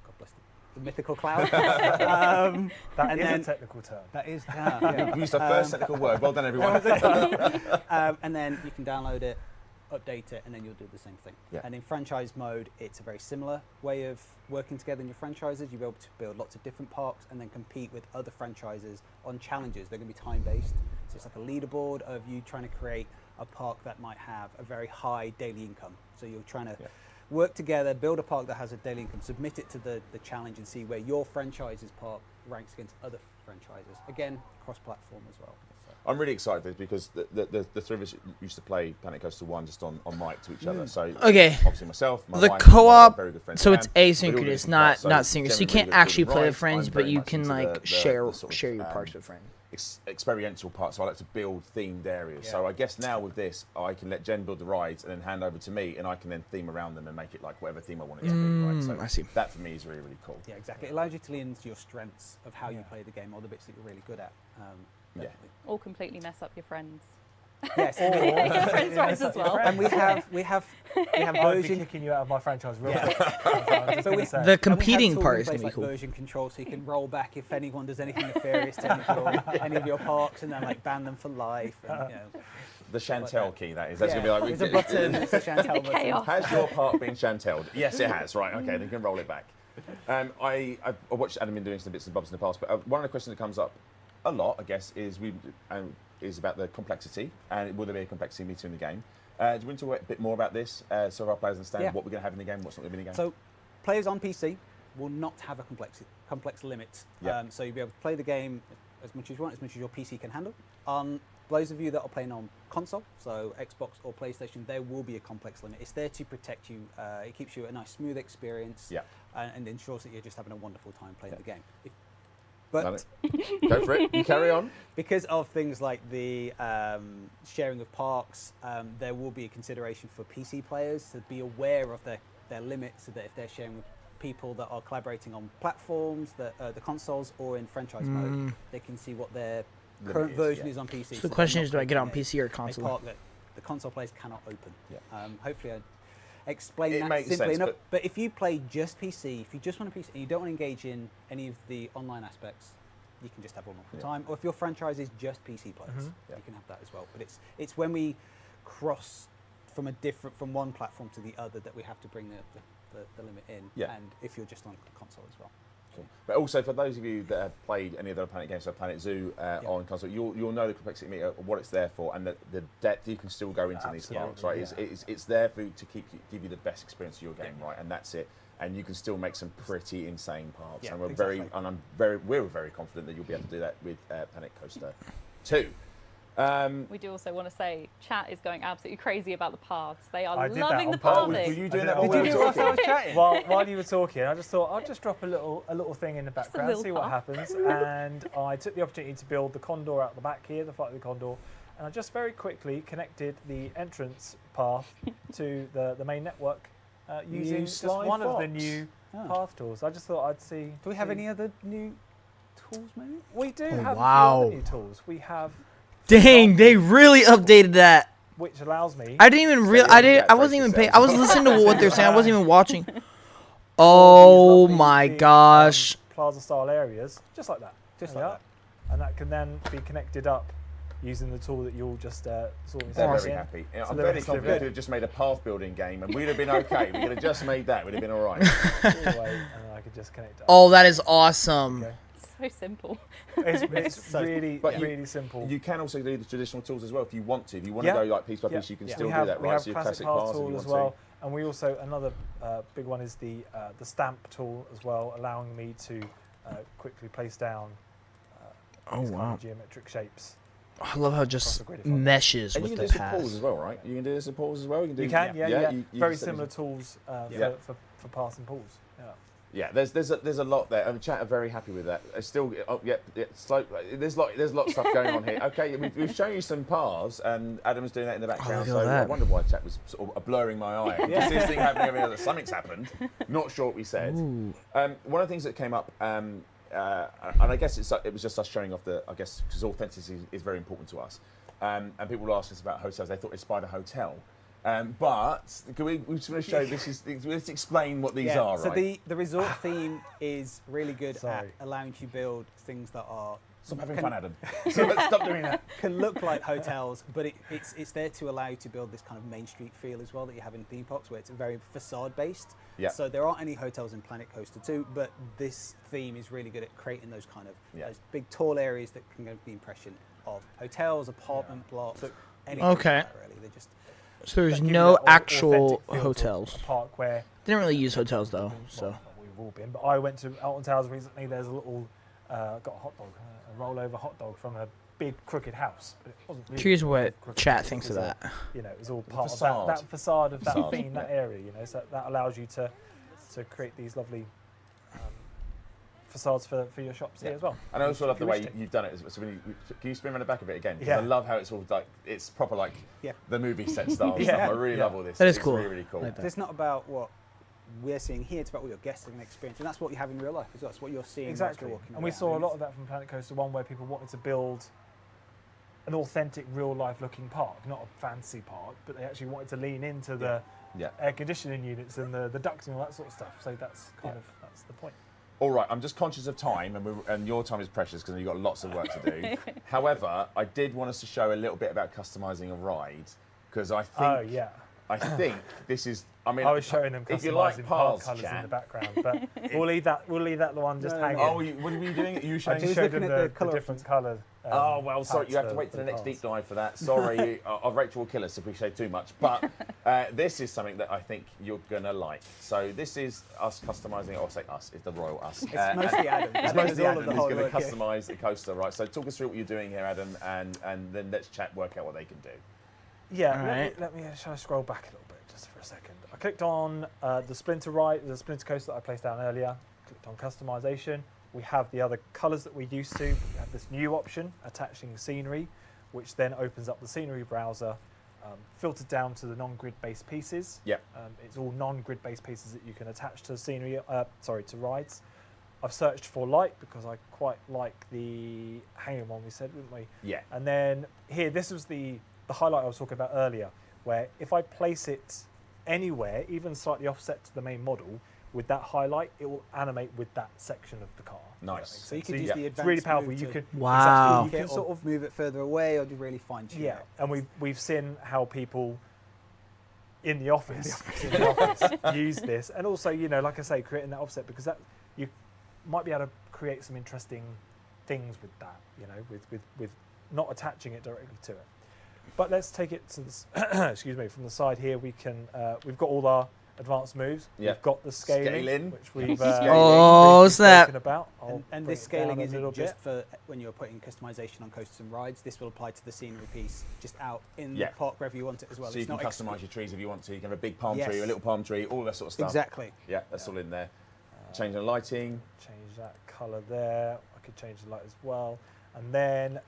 Speaker 7: God bless the mythical cloud.
Speaker 6: That
Speaker 7: and
Speaker 6: is
Speaker 7: then-
Speaker 6: a technical term.
Speaker 7: That is, yeah.
Speaker 2: We used our first technical word. Well done, everyone.
Speaker 7: And then you can download it, update it, and then you'll do the same thing.
Speaker 2: Yeah.
Speaker 7: And in franchise mode, it's a very similar way of working together in your franchises. You'll be able to build lots of different parks and then compete with other franchises on challenges. They're going to be time-based. So it's like a leaderboard of you trying to create a park that might have a very high daily income. So you're trying to work together, build a park that has a daily income, submit it to the challenge and see where your franchise's park ranks against other franchises. Again, cross-platform as well. So.
Speaker 2: I'm really excited for this because the three of us used to play Planet Coaster 1 just on mic to each other. So
Speaker 1: Okay.
Speaker 2: obviously myself, my
Speaker 1: The
Speaker 2: wife,
Speaker 1: co-op,
Speaker 2: my very good friend
Speaker 1: so it's
Speaker 2: Sam, we all do
Speaker 1: asynchronous,
Speaker 2: different
Speaker 1: not
Speaker 2: parts.
Speaker 1: not synchronous. So you
Speaker 2: generally
Speaker 1: can't
Speaker 2: good
Speaker 1: actually
Speaker 2: with
Speaker 1: play with
Speaker 2: rides.
Speaker 1: friends,
Speaker 2: I'm
Speaker 1: but
Speaker 2: very
Speaker 1: you
Speaker 2: much
Speaker 1: can
Speaker 2: into
Speaker 1: like
Speaker 2: the
Speaker 1: share
Speaker 2: sort of,
Speaker 1: share your parks with friends.
Speaker 2: experiential part, so I like to build themed areas. So I guess now with this, I can let Jen build the rides and then hand over to me, and I can then theme around them and make it like whatever theme I want it to be. Right? So
Speaker 1: I see.
Speaker 2: that for me is really, really cool.
Speaker 7: Yeah, exactly. It allows you to lean into your strengths of how you play the game or the bits that you're really good at. Definitely.
Speaker 3: Or completely mess up your friends.
Speaker 7: Yes.
Speaker 3: Your friends' rides as well.
Speaker 7: And we have
Speaker 6: I would be
Speaker 7: version.
Speaker 6: kicking you out of my franchise real
Speaker 7: Yeah.
Speaker 6: quick.
Speaker 7: So we-
Speaker 1: The
Speaker 7: and we have
Speaker 1: competing
Speaker 7: tools
Speaker 1: part
Speaker 7: in
Speaker 1: is gonna
Speaker 7: place
Speaker 1: be
Speaker 7: like
Speaker 1: cool.
Speaker 7: version control, so you can roll back if anyone does anything nefarious to any of your parks, and then like ban them for life. And, you know.
Speaker 2: The Chantel key, that is. That's
Speaker 7: Yeah,
Speaker 2: going to be
Speaker 7: it's a button. It's a Chantel button.
Speaker 3: Chaos.
Speaker 2: Has your park been Chantel'd? Yes, it has. Right, okay, then you can roll it back. I watched Adam been doing some bits and bobs in the past, but one of the questions that comes up a lot, I guess, is about the complexity, and will there be a complexity meter in the game? Do you want to talk a bit more about this so our players understand
Speaker 7: Yeah.
Speaker 2: what we're going to have in the game, what's not going to be in the game?
Speaker 7: So players on PC will not have a complex limit.
Speaker 2: Yeah.
Speaker 7: So you'll be able to play the game as much as you want, as much as your PC can handle. Those of you that are playing on console, so Xbox or PlayStation, there will be a complex limit. It's there to protect you. It keeps you a nice, smooth experience,
Speaker 2: Yeah.
Speaker 7: and ensures that you're just having a wonderful time playing the game.
Speaker 2: Done
Speaker 7: But
Speaker 2: it. Go for it. You carry on.
Speaker 7: because of things like the sharing of parks, there will be a consideration for PC players to be aware of their limits, so that if they're sharing with people that are collaborating on platforms, the consoles, or in franchise mode, they can see what their
Speaker 2: Limit
Speaker 7: current
Speaker 2: is,
Speaker 7: version
Speaker 2: yeah.
Speaker 7: is on PC.
Speaker 1: So the
Speaker 7: they're
Speaker 1: question
Speaker 7: not
Speaker 1: is, do I get on
Speaker 7: creating
Speaker 1: PC or
Speaker 7: a
Speaker 1: console?
Speaker 7: park that the console players cannot open.
Speaker 2: Yeah.
Speaker 7: Hopefully, I explain
Speaker 2: It
Speaker 7: that
Speaker 2: makes
Speaker 7: simply
Speaker 2: sense,
Speaker 7: enough. But if you play just PC, if you just want a PC and you don't want to engage in any of the online aspects, you can just have one full time. Or if your franchise is just PC players, you can have that as well. But it's when we cross from one platform to the other that we have to bring the limit in.
Speaker 2: Yeah.
Speaker 7: And if you're just on console as well.
Speaker 2: Cool. But also for those of you that have played any of the other Planet games, so Planet Zoo on console, you'll know the complexity meter, what it's there for, and the depth you can still go into these parks, right? It's there for to give you the best experience of your game, right? And that's it. And you can still make some pretty insane parks.
Speaker 7: Yeah,
Speaker 2: And we're very confident that you'll be able to do that with Planet Coaster 2.
Speaker 3: We do also want to say chat is going absolutely crazy about the paths. They are
Speaker 6: I did that
Speaker 3: loving
Speaker 6: on
Speaker 3: the
Speaker 6: purpose.
Speaker 3: pathing.
Speaker 2: Were you doing
Speaker 6: I
Speaker 2: that
Speaker 6: did
Speaker 2: while
Speaker 6: it
Speaker 2: we
Speaker 6: on
Speaker 2: were
Speaker 6: purpose.
Speaker 2: talking?
Speaker 5: chatting.
Speaker 6: While you were talking, I just thought I'll just drop a little thing in the background,
Speaker 3: little
Speaker 6: see what
Speaker 3: path.
Speaker 6: happens. And I took the opportunity to build the condor out the back here, the flight of the condor, and I just very quickly connected the entrance path to the main network using just
Speaker 2: Sly
Speaker 6: one of the
Speaker 2: Fox.
Speaker 6: new
Speaker 7: Oh.
Speaker 6: path tools. I just thought I'd see.
Speaker 7: Do we have any other new tools, maybe?
Speaker 6: We do
Speaker 1: Oh,
Speaker 6: have a
Speaker 1: wow.
Speaker 6: few other new tools. We have,
Speaker 1: Dang, they really updated that.
Speaker 6: which allows me.
Speaker 1: I didn't even real.
Speaker 2: you
Speaker 1: I didn't.
Speaker 2: have
Speaker 1: I
Speaker 2: to
Speaker 1: wasn't
Speaker 2: brace
Speaker 1: even paying.
Speaker 2: yourselves.
Speaker 1: I was listening to what they're saying. I wasn't even watching.
Speaker 6: all these
Speaker 1: Oh
Speaker 6: lovely
Speaker 1: my
Speaker 6: big,
Speaker 1: gosh.
Speaker 6: Plaza style areas, just like that.
Speaker 7: Just
Speaker 6: There
Speaker 7: like
Speaker 6: we are. And that can then be connected up using the tool that you'll just sort of
Speaker 2: They're
Speaker 1: Awesome.
Speaker 2: very happy. Yeah,
Speaker 6: So
Speaker 2: I'm
Speaker 6: they're
Speaker 2: fairly
Speaker 6: really
Speaker 2: confident
Speaker 6: good.
Speaker 2: we could have just made a path building game and we'd have been okay. We could have just made that. We'd have been all right.
Speaker 6: all the way, and I could just connect it up.
Speaker 1: Oh, that is awesome.
Speaker 6: Okay.
Speaker 3: So simple.
Speaker 6: It's really,
Speaker 2: But you-
Speaker 6: really simple.
Speaker 2: You can also do the traditional tools as well if you want to. If you want
Speaker 6: Yeah.
Speaker 2: to go like piece by
Speaker 6: Yeah.
Speaker 2: piece, you can
Speaker 6: Yeah.
Speaker 2: still
Speaker 6: we
Speaker 2: do
Speaker 6: have,
Speaker 2: that,
Speaker 6: we
Speaker 2: right?
Speaker 6: have
Speaker 2: So your
Speaker 6: classic
Speaker 2: classic
Speaker 6: path
Speaker 2: paths if you
Speaker 6: tool
Speaker 2: want
Speaker 6: as well,
Speaker 2: to.
Speaker 6: and we also another big one is the stamp tool as well, allowing me to quickly place down
Speaker 1: Oh
Speaker 6: these kind
Speaker 1: wow.
Speaker 6: of geometric shapes.
Speaker 1: I love how it just
Speaker 6: the grid if I want.
Speaker 1: meshes
Speaker 2: And
Speaker 1: with
Speaker 2: you
Speaker 1: the
Speaker 2: can do some pulls
Speaker 1: paths.
Speaker 2: as well, right? You can do this in pulls as well. You can do.
Speaker 6: You can, yeah.
Speaker 2: you
Speaker 6: Very
Speaker 2: just-
Speaker 6: similar tools
Speaker 2: Yeah.
Speaker 6: for paths and pulls. Yeah.
Speaker 2: Yeah, there's a lot there. Chat are very happy with that. It's still, slow. There's lots of stuff going on here. Okay, we've shown you some paths, and Adam's doing that in the background.
Speaker 1: look at
Speaker 2: So I
Speaker 1: that.
Speaker 2: wondered why chat was sort of blurring my eye. Just this thing happening over here that something's happened. Not sure what we said.
Speaker 1: Ooh.
Speaker 2: One of the things that came up, and I guess it was just us showing off because authenticity is very important to us. And people will ask us about hotels. They thought they spied a hotel. But can we just want to show let's explain what these are,
Speaker 7: So
Speaker 2: right?
Speaker 7: the resort theme is really good at
Speaker 6: Sorry.
Speaker 7: allowing you to build things that are
Speaker 2: Stop having
Speaker 7: can-
Speaker 2: fun, Adam. So let's stop doing that.
Speaker 7: can look like hotels, but it's there to allow you to build this kind of Main Street feel as well that you have in theme parks, where it's very facade based.
Speaker 2: Yeah.
Speaker 7: So there aren't any hotels in Planet Coaster 2, but this theme is really good at creating those kind of those big tall areas that can give the impression of hotels, apartment blocks, anything
Speaker 1: Okay.
Speaker 7: like that, really. They just
Speaker 1: So there's
Speaker 6: That give you
Speaker 1: no
Speaker 6: that
Speaker 1: actual
Speaker 6: authentic feel to
Speaker 1: hotels.
Speaker 6: A park where
Speaker 1: Didn't really use hotels though.
Speaker 6: well,
Speaker 1: So
Speaker 6: not we've all been, but I went to Alton Towers recently. There's a little got a hot dog, a rollover hot dog from a big crooked house. But it wasn't really
Speaker 1: curious
Speaker 6: a
Speaker 1: what
Speaker 6: crooked
Speaker 1: chat
Speaker 6: house,
Speaker 1: thinks
Speaker 6: it
Speaker 1: of
Speaker 6: was
Speaker 1: that.
Speaker 6: You know, it was all part of
Speaker 2: facade.
Speaker 6: that facade of that
Speaker 2: Facade,
Speaker 6: theme, that area. You know, so that allows you to create these lovely facades for your shops here as well.
Speaker 2: And I also love
Speaker 6: If
Speaker 2: the
Speaker 6: you
Speaker 2: way
Speaker 6: wish to.
Speaker 2: you've done it. So can you spin around the back of it again? 'Cause
Speaker 6: Yeah.
Speaker 2: I love how it's all like it's proper like
Speaker 7: Yeah.
Speaker 2: the movie set style
Speaker 6: Yeah.
Speaker 2: stuff. I really
Speaker 6: Yeah.
Speaker 2: love all this.
Speaker 1: That is
Speaker 2: It's
Speaker 1: cool.
Speaker 2: Really, really cool.
Speaker 1: Like that.
Speaker 7: It's not about what we're seeing here, it's about what your guests are going to experience, and that's what you have in real life as well. It's what you're seeing whilst
Speaker 6: Exactly.
Speaker 7: you're walking
Speaker 6: And we
Speaker 7: around.
Speaker 6: saw a lot of that from Planet Coaster 1, where people wanted to build an authentic, real-life looking park, not a fancy park, but they actually wanted to lean into the
Speaker 2: Yeah.
Speaker 6: air conditioning units and the ducts and all that sort of stuff. So that's that's the point.
Speaker 2: All right, I'm just conscious of time, and your time is precious because you've got lots of work to do. However, I did want us to show a little bit about customising a ride because I think
Speaker 6: Oh yeah.
Speaker 2: I think this is. I mean,
Speaker 6: I was showing them
Speaker 2: if you like
Speaker 6: customising park
Speaker 2: paths,
Speaker 6: colours in
Speaker 2: chat.
Speaker 6: the background, but we'll leave that one just
Speaker 7: No,
Speaker 6: hanging.
Speaker 2: Oh, what were you doing? You
Speaker 6: I
Speaker 2: showing?
Speaker 6: just
Speaker 7: was
Speaker 6: showed
Speaker 7: looking
Speaker 6: them
Speaker 7: at the
Speaker 6: the
Speaker 7: colour
Speaker 6: different colours.
Speaker 2: Oh well, sorry, you have to
Speaker 6: packs
Speaker 2: wait for the next deep
Speaker 6: paths.
Speaker 2: dive for that. Sorry, Rachel will kill us if we say too much. But this is something that I think you're gonna like. So this is us customising. I'll say us. It's the royal us.
Speaker 7: It's mostly Adam.
Speaker 2: It's
Speaker 7: Adam
Speaker 2: mostly
Speaker 7: does all
Speaker 2: Adam
Speaker 7: of the
Speaker 2: who's
Speaker 7: hard
Speaker 2: going to
Speaker 7: work here.
Speaker 2: customise the coaster, right? So talk us through what you're doing here, Adam, and then let's chat, work out what they can do.
Speaker 6: Yeah,
Speaker 1: Alright.
Speaker 6: let me shall I scroll back a little bit just for a second. I clicked on the Splinter ride, the Splinter coaster that I placed down earlier. Clicked on customization. We have the other colours that we used to. We have this new option, attaching scenery, which then opens up the scenery browser, filtered down to the non-grid based pieces.
Speaker 2: Yep.
Speaker 6: It's all non-grid based pieces that you can attach to scenery. To rides. I've searched for light because I quite like the hanging one we said, didn't we?
Speaker 2: Yeah.
Speaker 6: And then here, this was the highlight I was talking about earlier, where if I place it anywhere, even slightly offset to the main model, with that highlight, it will animate with that section of the car.
Speaker 2: Nice.
Speaker 7: So you could
Speaker 6: So
Speaker 7: use
Speaker 6: yeah,
Speaker 7: the
Speaker 6: it's
Speaker 7: advanced
Speaker 6: really powerful.
Speaker 7: move
Speaker 6: You
Speaker 7: to
Speaker 6: could
Speaker 1: Wow.
Speaker 6: exactly, you can sort of
Speaker 7: move it further away, or just really fine tune
Speaker 6: yeah,
Speaker 7: it.
Speaker 6: and we've seen how people in the office, use this, and also like I say, creating that offset, because that you might be able to create some interesting things with that, with not attaching it directly to it. But let's take it to this, excuse me, from the side here. We've got all our advanced moves.
Speaker 2: Yeah.
Speaker 6: We've got the scaling,
Speaker 2: Scaling.
Speaker 6: which we've
Speaker 1: Oh,
Speaker 6: briefly
Speaker 1: snap.
Speaker 6: spoken about. I'll
Speaker 7: And
Speaker 6: bring
Speaker 7: this
Speaker 6: it down
Speaker 7: scaling
Speaker 6: a
Speaker 7: isn't
Speaker 6: little
Speaker 7: just
Speaker 6: bit.
Speaker 7: for when you're putting customization on coasters and rides. This will apply to the scenery piece just out in
Speaker 2: Yeah.
Speaker 7: the park wherever you want it as well.
Speaker 2: So you
Speaker 7: It's
Speaker 2: can
Speaker 7: not
Speaker 2: customise your trees if you want to. You can have a big palm
Speaker 7: Yes.
Speaker 2: tree, a little palm tree, all that sort of stuff.
Speaker 7: Exactly.
Speaker 2: Yeah, that's all in there. Change the lighting.
Speaker 6: Change that colour there. I could change the light as well. And then,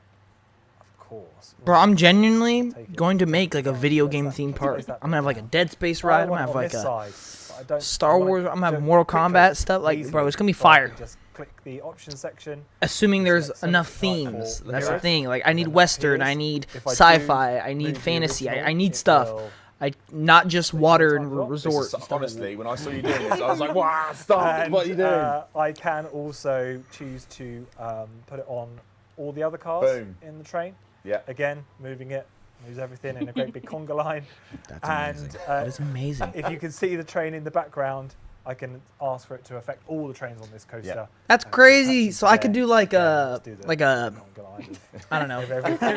Speaker 6: of course.
Speaker 1: Bro, I'm genuinely
Speaker 6: Take it.
Speaker 1: going to make like a video
Speaker 6: Where's
Speaker 1: game
Speaker 6: that-
Speaker 1: theme park.
Speaker 6: where's that
Speaker 1: I'm gonna have like a
Speaker 6: down?
Speaker 1: Dead Space
Speaker 6: I
Speaker 1: ride. I'm
Speaker 6: want
Speaker 1: gonna have
Speaker 6: it on
Speaker 1: like
Speaker 6: this
Speaker 1: a
Speaker 6: side, but I don't-
Speaker 1: Star
Speaker 6: I wanna
Speaker 1: Wars. I'm gonna
Speaker 6: do
Speaker 1: have
Speaker 6: it
Speaker 1: Mortal
Speaker 6: quickly,
Speaker 1: Kombat stuff. Like,
Speaker 6: easily.
Speaker 1: bro, it's gonna be
Speaker 6: So I can
Speaker 1: fire.
Speaker 6: just click the option section.
Speaker 1: Assuming there's
Speaker 6: select
Speaker 1: enough
Speaker 6: something like
Speaker 1: themes.
Speaker 6: for
Speaker 1: That's the
Speaker 6: heroes,
Speaker 1: thing. Like, I
Speaker 6: and
Speaker 1: need
Speaker 6: then that
Speaker 1: Western. I
Speaker 6: appears.
Speaker 1: need
Speaker 6: If I do
Speaker 1: sci-fi. I need
Speaker 6: move the
Speaker 1: fantasy. I
Speaker 6: original,
Speaker 1: need
Speaker 6: it
Speaker 1: stuff.
Speaker 6: will-
Speaker 1: Not just water and
Speaker 6: This is
Speaker 1: resort.
Speaker 2: This is, honestly, when I saw you doing this, I was like, wow, stop.
Speaker 6: And,
Speaker 2: What are you doing?
Speaker 6: I can also choose to put it on all the other cars
Speaker 2: Boom.
Speaker 6: in the train.
Speaker 2: Yeah.
Speaker 6: Again, moving it, moves everything in a great big conga line.
Speaker 1: That's
Speaker 6: And
Speaker 1: amazing. That is amazing.
Speaker 6: if you can see the train in the background, I can ask for it to affect all the trains on this coaster.
Speaker 2: Yeah.
Speaker 1: That's
Speaker 6: And
Speaker 1: crazy.
Speaker 6: attach
Speaker 1: So
Speaker 6: it
Speaker 1: I could
Speaker 6: there.
Speaker 1: do like
Speaker 6: Yeah,
Speaker 1: a
Speaker 6: let's do the
Speaker 1: like a
Speaker 6: conga line of-
Speaker 1: I don't know
Speaker 6: of everything.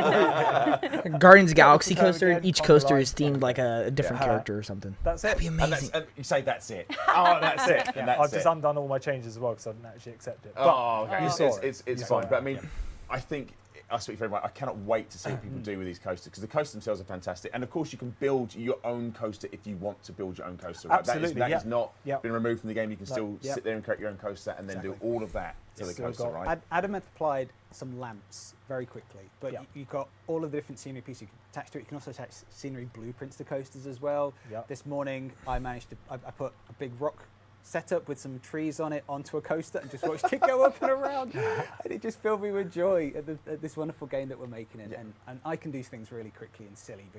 Speaker 1: Guardians of the Galaxy
Speaker 6: time
Speaker 1: coaster.
Speaker 6: again,
Speaker 1: Each
Speaker 6: conga
Speaker 1: coaster
Speaker 6: line.
Speaker 1: is themed like a different
Speaker 6: Yeah.
Speaker 1: character or something.
Speaker 6: That's it.
Speaker 1: That'd be
Speaker 2: And,
Speaker 1: amazing.
Speaker 2: and you say that's it. Oh, that's it.
Speaker 6: Yeah,
Speaker 2: And that's
Speaker 6: I've just
Speaker 2: it.
Speaker 6: undone all my changes as well because I didn't actually accept it. But
Speaker 2: Oh, okay.
Speaker 6: you
Speaker 2: It's,
Speaker 6: saw
Speaker 2: it's,
Speaker 6: it.
Speaker 2: it's,
Speaker 6: You
Speaker 2: it's
Speaker 6: saw
Speaker 2: fine.
Speaker 6: it.
Speaker 2: But I mean, I think, I speak for everyone, I cannot wait to see what
Speaker 6: Mm.
Speaker 2: people do with these coasters because the coasters themselves are fantastic. And of course, you can build your own coaster if you want to build your own coaster. Right?
Speaker 6: Absolutely,
Speaker 2: That
Speaker 6: yeah.
Speaker 2: is not
Speaker 6: Yeah.
Speaker 2: been removed from the game. You can
Speaker 6: No,
Speaker 2: still
Speaker 6: yeah.
Speaker 2: sit there and create your own coaster and then do
Speaker 6: Exactly.
Speaker 2: all of that to
Speaker 6: It's
Speaker 2: the
Speaker 6: still
Speaker 2: coaster,
Speaker 6: got-
Speaker 2: right?
Speaker 7: Adam had applied some lamps very quickly, but
Speaker 6: Yeah.
Speaker 7: you've got all of the different scenery pieces you can attach to it. You can also attach scenery blueprints to coasters as well.
Speaker 6: Yeah.
Speaker 7: This morning, I managed to I put a big rock setup with some trees on it onto a coaster and just watched it go up and around, and it just filled me with joy at this wonderful game that we're making. And I can do things really quickly and silly,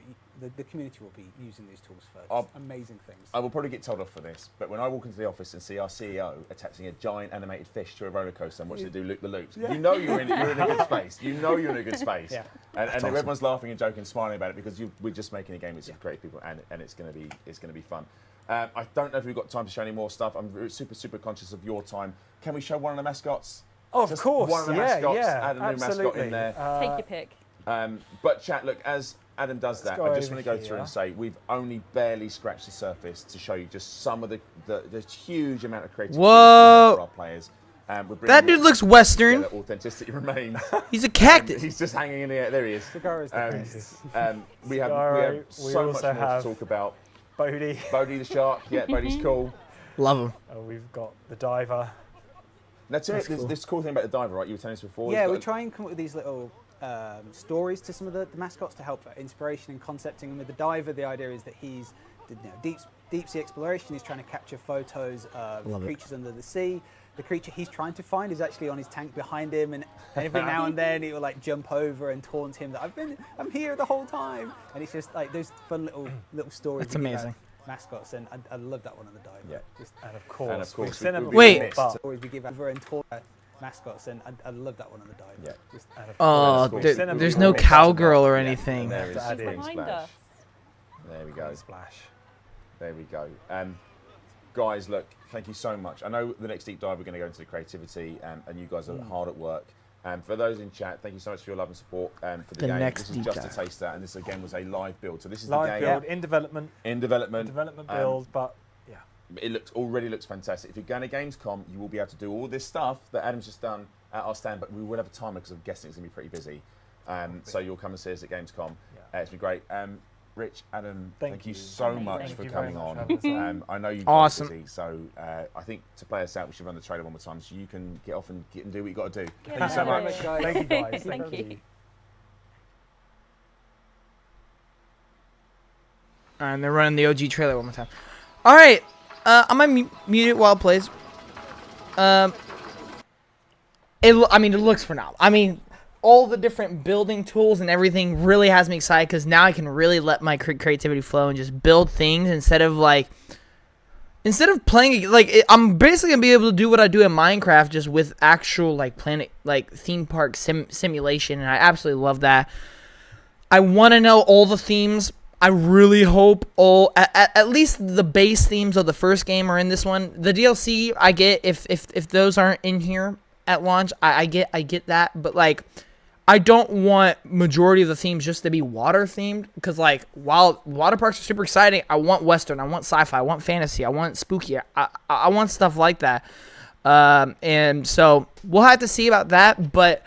Speaker 7: but the community will be using these tools for amazing things.
Speaker 2: I will probably get told off for this, but when I walk into the office and see our CEO attaching a giant animated fish to a roller coaster and watching it do loop the loops, you know you're in a good space. You know you're in a good space.
Speaker 6: Yeah.
Speaker 2: And everyone's laughing and joking, smiling about it because we're just making a game with some creative people, and it's going to be fun. I don't know if we've got time to show any more stuff. I'm super conscious of your time. Can we show one of the mascots?
Speaker 6: Oh, of
Speaker 2: Just
Speaker 6: course.
Speaker 2: one of the
Speaker 6: yeah,
Speaker 2: mascots,
Speaker 6: yeah.
Speaker 2: add a new mascot
Speaker 6: absolutely.
Speaker 2: in there.
Speaker 3: Take your pick.
Speaker 2: But chat, look, as Adam does that,
Speaker 6: go
Speaker 2: I just
Speaker 6: over
Speaker 2: want to go through
Speaker 6: here.
Speaker 2: and say we've only barely scratched the surface to show you just some of the huge amount of creativity
Speaker 1: Whoa.
Speaker 2: for our players. We're bringing
Speaker 1: That dude
Speaker 2: it-
Speaker 1: looks
Speaker 2: yeah,
Speaker 1: Western.
Speaker 2: the authenticity remains.
Speaker 1: He's a cactus.
Speaker 2: He's just hanging in the air. There he is.
Speaker 7: Cigar is the best.
Speaker 2: We have
Speaker 6: Cigarro, we
Speaker 2: so much
Speaker 6: also
Speaker 2: more to
Speaker 6: have-
Speaker 2: talk about.
Speaker 6: Bodhi.
Speaker 2: Bodhi the shark, yeah, Bodhi's cool.
Speaker 1: Love him.
Speaker 6: We've got the diver.
Speaker 2: Now, Tim, there's this cool thing about the diver, right? You were telling us before.
Speaker 7: Yeah,
Speaker 2: He's
Speaker 7: we
Speaker 2: got-
Speaker 7: try and come up with these little stories to some of the mascots to help inspiration and concepting. And with the diver, the idea is that he's deep sea exploration. He's trying to capture photos of
Speaker 1: Love it.
Speaker 7: creatures under the sea. The creature he's trying to find is actually on his tank behind him, and every now and then he will like jump over and taunt him that I'm here the whole time. And it's just like those fun little stories.
Speaker 1: That's
Speaker 7: we give
Speaker 1: amazing.
Speaker 7: out mascots, and I love that one on the diver.
Speaker 2: Yeah.
Speaker 7: Just
Speaker 6: And of course,
Speaker 2: course,
Speaker 6: we've seen them
Speaker 2: we-
Speaker 1: Wait.
Speaker 6: before, but-
Speaker 7: stories we give over and taunt mascots, and I love that one on the diver.
Speaker 2: Yeah.
Speaker 7: Just,
Speaker 6: and of
Speaker 1: Oh,
Speaker 6: course,
Speaker 2: there-
Speaker 6: we've seen them
Speaker 1: there's
Speaker 6: before,
Speaker 1: no
Speaker 6: but-
Speaker 1: cowgirl or
Speaker 2: Yeah,
Speaker 1: anything.
Speaker 2: and there
Speaker 6: He's
Speaker 2: is
Speaker 6: Add in.
Speaker 3: Behind
Speaker 2: Splash.
Speaker 3: us.
Speaker 2: There we go.
Speaker 6: Splash.
Speaker 2: There we go. Guys, look, thank you so much. I know the next deep dive we're going to go into the creativity, and you guys are hard at work. For those in chat, thank you so much for your love and support for the
Speaker 1: The
Speaker 2: game.
Speaker 1: next
Speaker 2: This is
Speaker 1: deep
Speaker 2: just
Speaker 1: dive.
Speaker 2: a taster, and this again was a live build. So this is
Speaker 6: Live
Speaker 2: the game
Speaker 6: build in development.
Speaker 2: in development.
Speaker 6: Build, but yeah.
Speaker 2: It already looks fantastic. If you're going to Gamescom, you will be able to do all this stuff that Adam's just done at our stand, but we will have a timer because I'm guessing it's going to be pretty busy. So you'll come and see us at Gamescom.
Speaker 6: Yeah.
Speaker 2: It's been great. Rich, Adam,
Speaker 6: Thank
Speaker 2: thank you
Speaker 6: you.
Speaker 2: so
Speaker 3: Amazing.
Speaker 2: much
Speaker 3: Thank
Speaker 2: for
Speaker 6: you very
Speaker 2: coming
Speaker 6: much
Speaker 2: on.
Speaker 6: for having us
Speaker 2: I know you're
Speaker 1: Awesome.
Speaker 2: busy, so I think to play us out, we should run the trailer one more time so you can get off and do what you got to do.
Speaker 3: Yeah.
Speaker 2: Thank you so
Speaker 3: Yeah.
Speaker 2: much.
Speaker 6: Thank you guys.
Speaker 3: Thank you.
Speaker 1: And they're running the OG trailer one more time. All right, I'm gonna mute it while it plays. I mean, it looks phenomenal. I mean, all the different building tools and everything really has me excited because now I can really let my creativity flow and just build things instead of playing I'm basically gonna be able to do what I do in Minecraft just with actual like planet like theme park simulation, and I absolutely love that. I want to know all the themes. I really hope at least the base themes of the first game are in this one. The DLC I get if those aren't in here at launch, I get that, but like I don't want majority of the themes just to be water themed, because like while water parks are super exciting, I want Western, I want sci-fi, I want fantasy, I want spooky, I want stuff like that. And so we'll have to see about that. But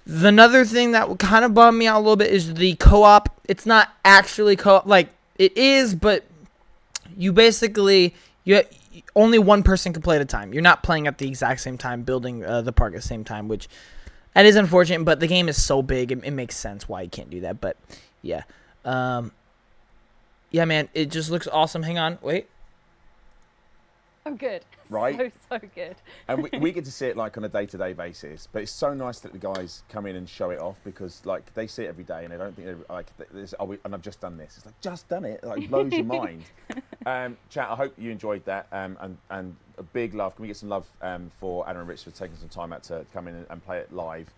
Speaker 1: another thing that would kind of bum me out a little bit is the co-op. It's not actually co-op, like it is, but you basically only one person can play at a time. You're not playing at the exact same time, building the park at the same time, which that is unfortunate. But the game is so big, it makes sense why you can't do that. But yeah, yeah, man, it just looks awesome. Hang on, wait.
Speaker 3: Oh, good.
Speaker 2: Right?
Speaker 3: So good.
Speaker 2: And we get to see it like on a day-to-day basis, but it's so nice that the guys come in and show it off, because like they see it every day and they don't think they're like, and I've just done this. It's like, just done it. Like, blows your mind. Chat, I hope you enjoyed that. And a big love. Can we get some love for Adam and Rich for taking some time out to come in and play it live?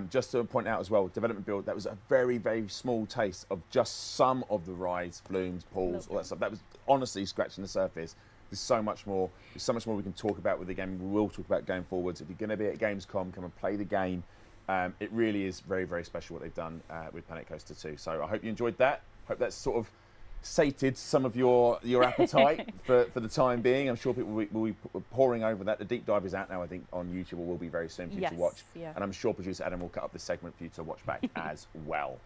Speaker 2: Just to point out as well, development build, that was a very, very small taste of just some of the rides, flumes, pools, all that stuff. That was honestly scratching the surface. There's so much more. There's so much more we can talk about with the game. We will talk about going forwards. If you're going to be at Gamescom, come and play the game. It really is very, very special what they've done with Planet Coaster 2. So I hope you enjoyed that. Hope that's sort of sated some of your appetite for the time being. I'm sure people will be pouring over that. The deep dive is out now, I think, on YouTube, or will be very soon for you to watch.
Speaker 3: Yeah.
Speaker 2: And I'm sure producer Adam will cut up this segment for you to watch back as well.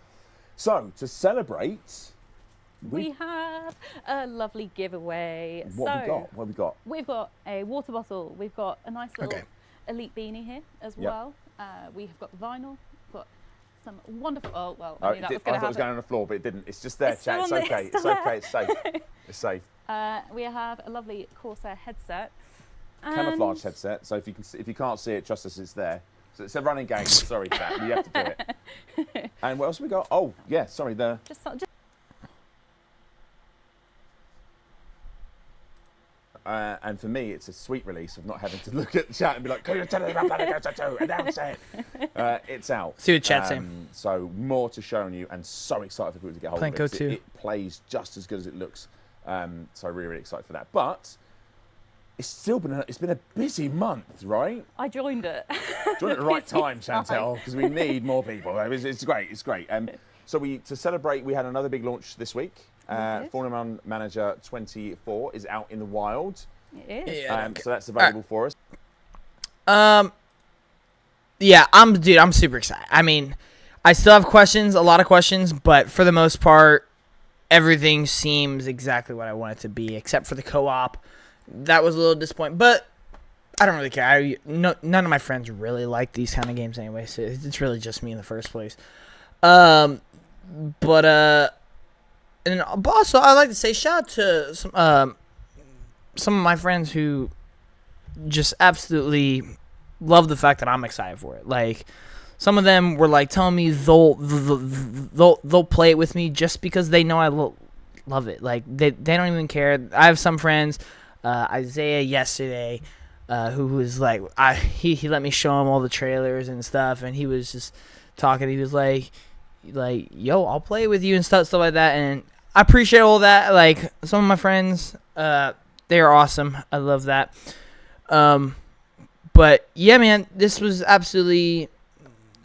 Speaker 2: So to celebrate,
Speaker 3: we have a lovely giveaway.
Speaker 2: What have we got?
Speaker 3: We've got a water bottle. We've got a nice little Elite beanie here as well. We have got vinyl. We've got some wonderful. Oh well, I knew that was
Speaker 2: I thought it was going on the floor, but it didn't. It's just there, chat. It's okay. It's okay. It's safe. It's safe.
Speaker 3: We have a lovely Corsair headset.
Speaker 2: Camouflage headset. So if you can't see it, trust us, it's there. So it's a running game. Sorry, chat. You have to do it. And what else have we got? Oh yeah, sorry.
Speaker 3: Just
Speaker 2: and for me, it's a sweet release of not having to look at the chat and be like, "Can you tell us about Planet Coaster 2? Announce it." It's out.
Speaker 1: See what chat's saying.
Speaker 2: So more to show you, and so excited for people to get hold of it. It plays just as good as it looks. So really, really excited for that. But it's still been a busy month, right?
Speaker 3: I joined it.
Speaker 2: Joined at the right time, Chantel, because we need more people. It's great. It's great. So to celebrate, we had another big launch this week. Formula Manager 24 is out in the wild.
Speaker 3: It is.
Speaker 1: Yeah,
Speaker 2: so that's available for us.
Speaker 1: Yeah, I'm super excited. I mean, I still have questions, a lot of questions, but for the most part, everything seems exactly what I want it to be, except for the co-op. That was a little disappointing, but I don't really care. None of my friends really like these kind of games anyway, so it's really just me in the first place. And also, I'd like to say shout out to some of my friends who just absolutely love the fact that I'm excited for it. Like, some of them were like telling me they'll play it with me just because they know I love it. Like, they don't even care. I have some friends, Isaiah yesterday, who was like, he let me show him all the trailers and stuff, and he was just talking. He was like, yo, I'll play with you and stuff like that. And I appreciate all that. Like, some of my friends, they are awesome. I love that. But yeah, man, this was absolutely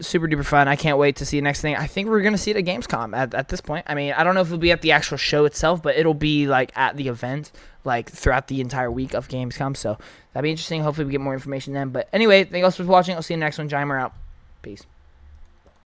Speaker 1: super duper fun. I can't wait to see the next thing. I think we're gonna see it at Gamescom at this point. I mean, I don't know if it'll be at the actual show itself, but it'll be like at the event, like throughout the entire week of Gamescom. So that'd be interesting. Hopefully we get more information then. But anyway, thank you all for watching. I'll see you in the next one. Jaimer out. Peace.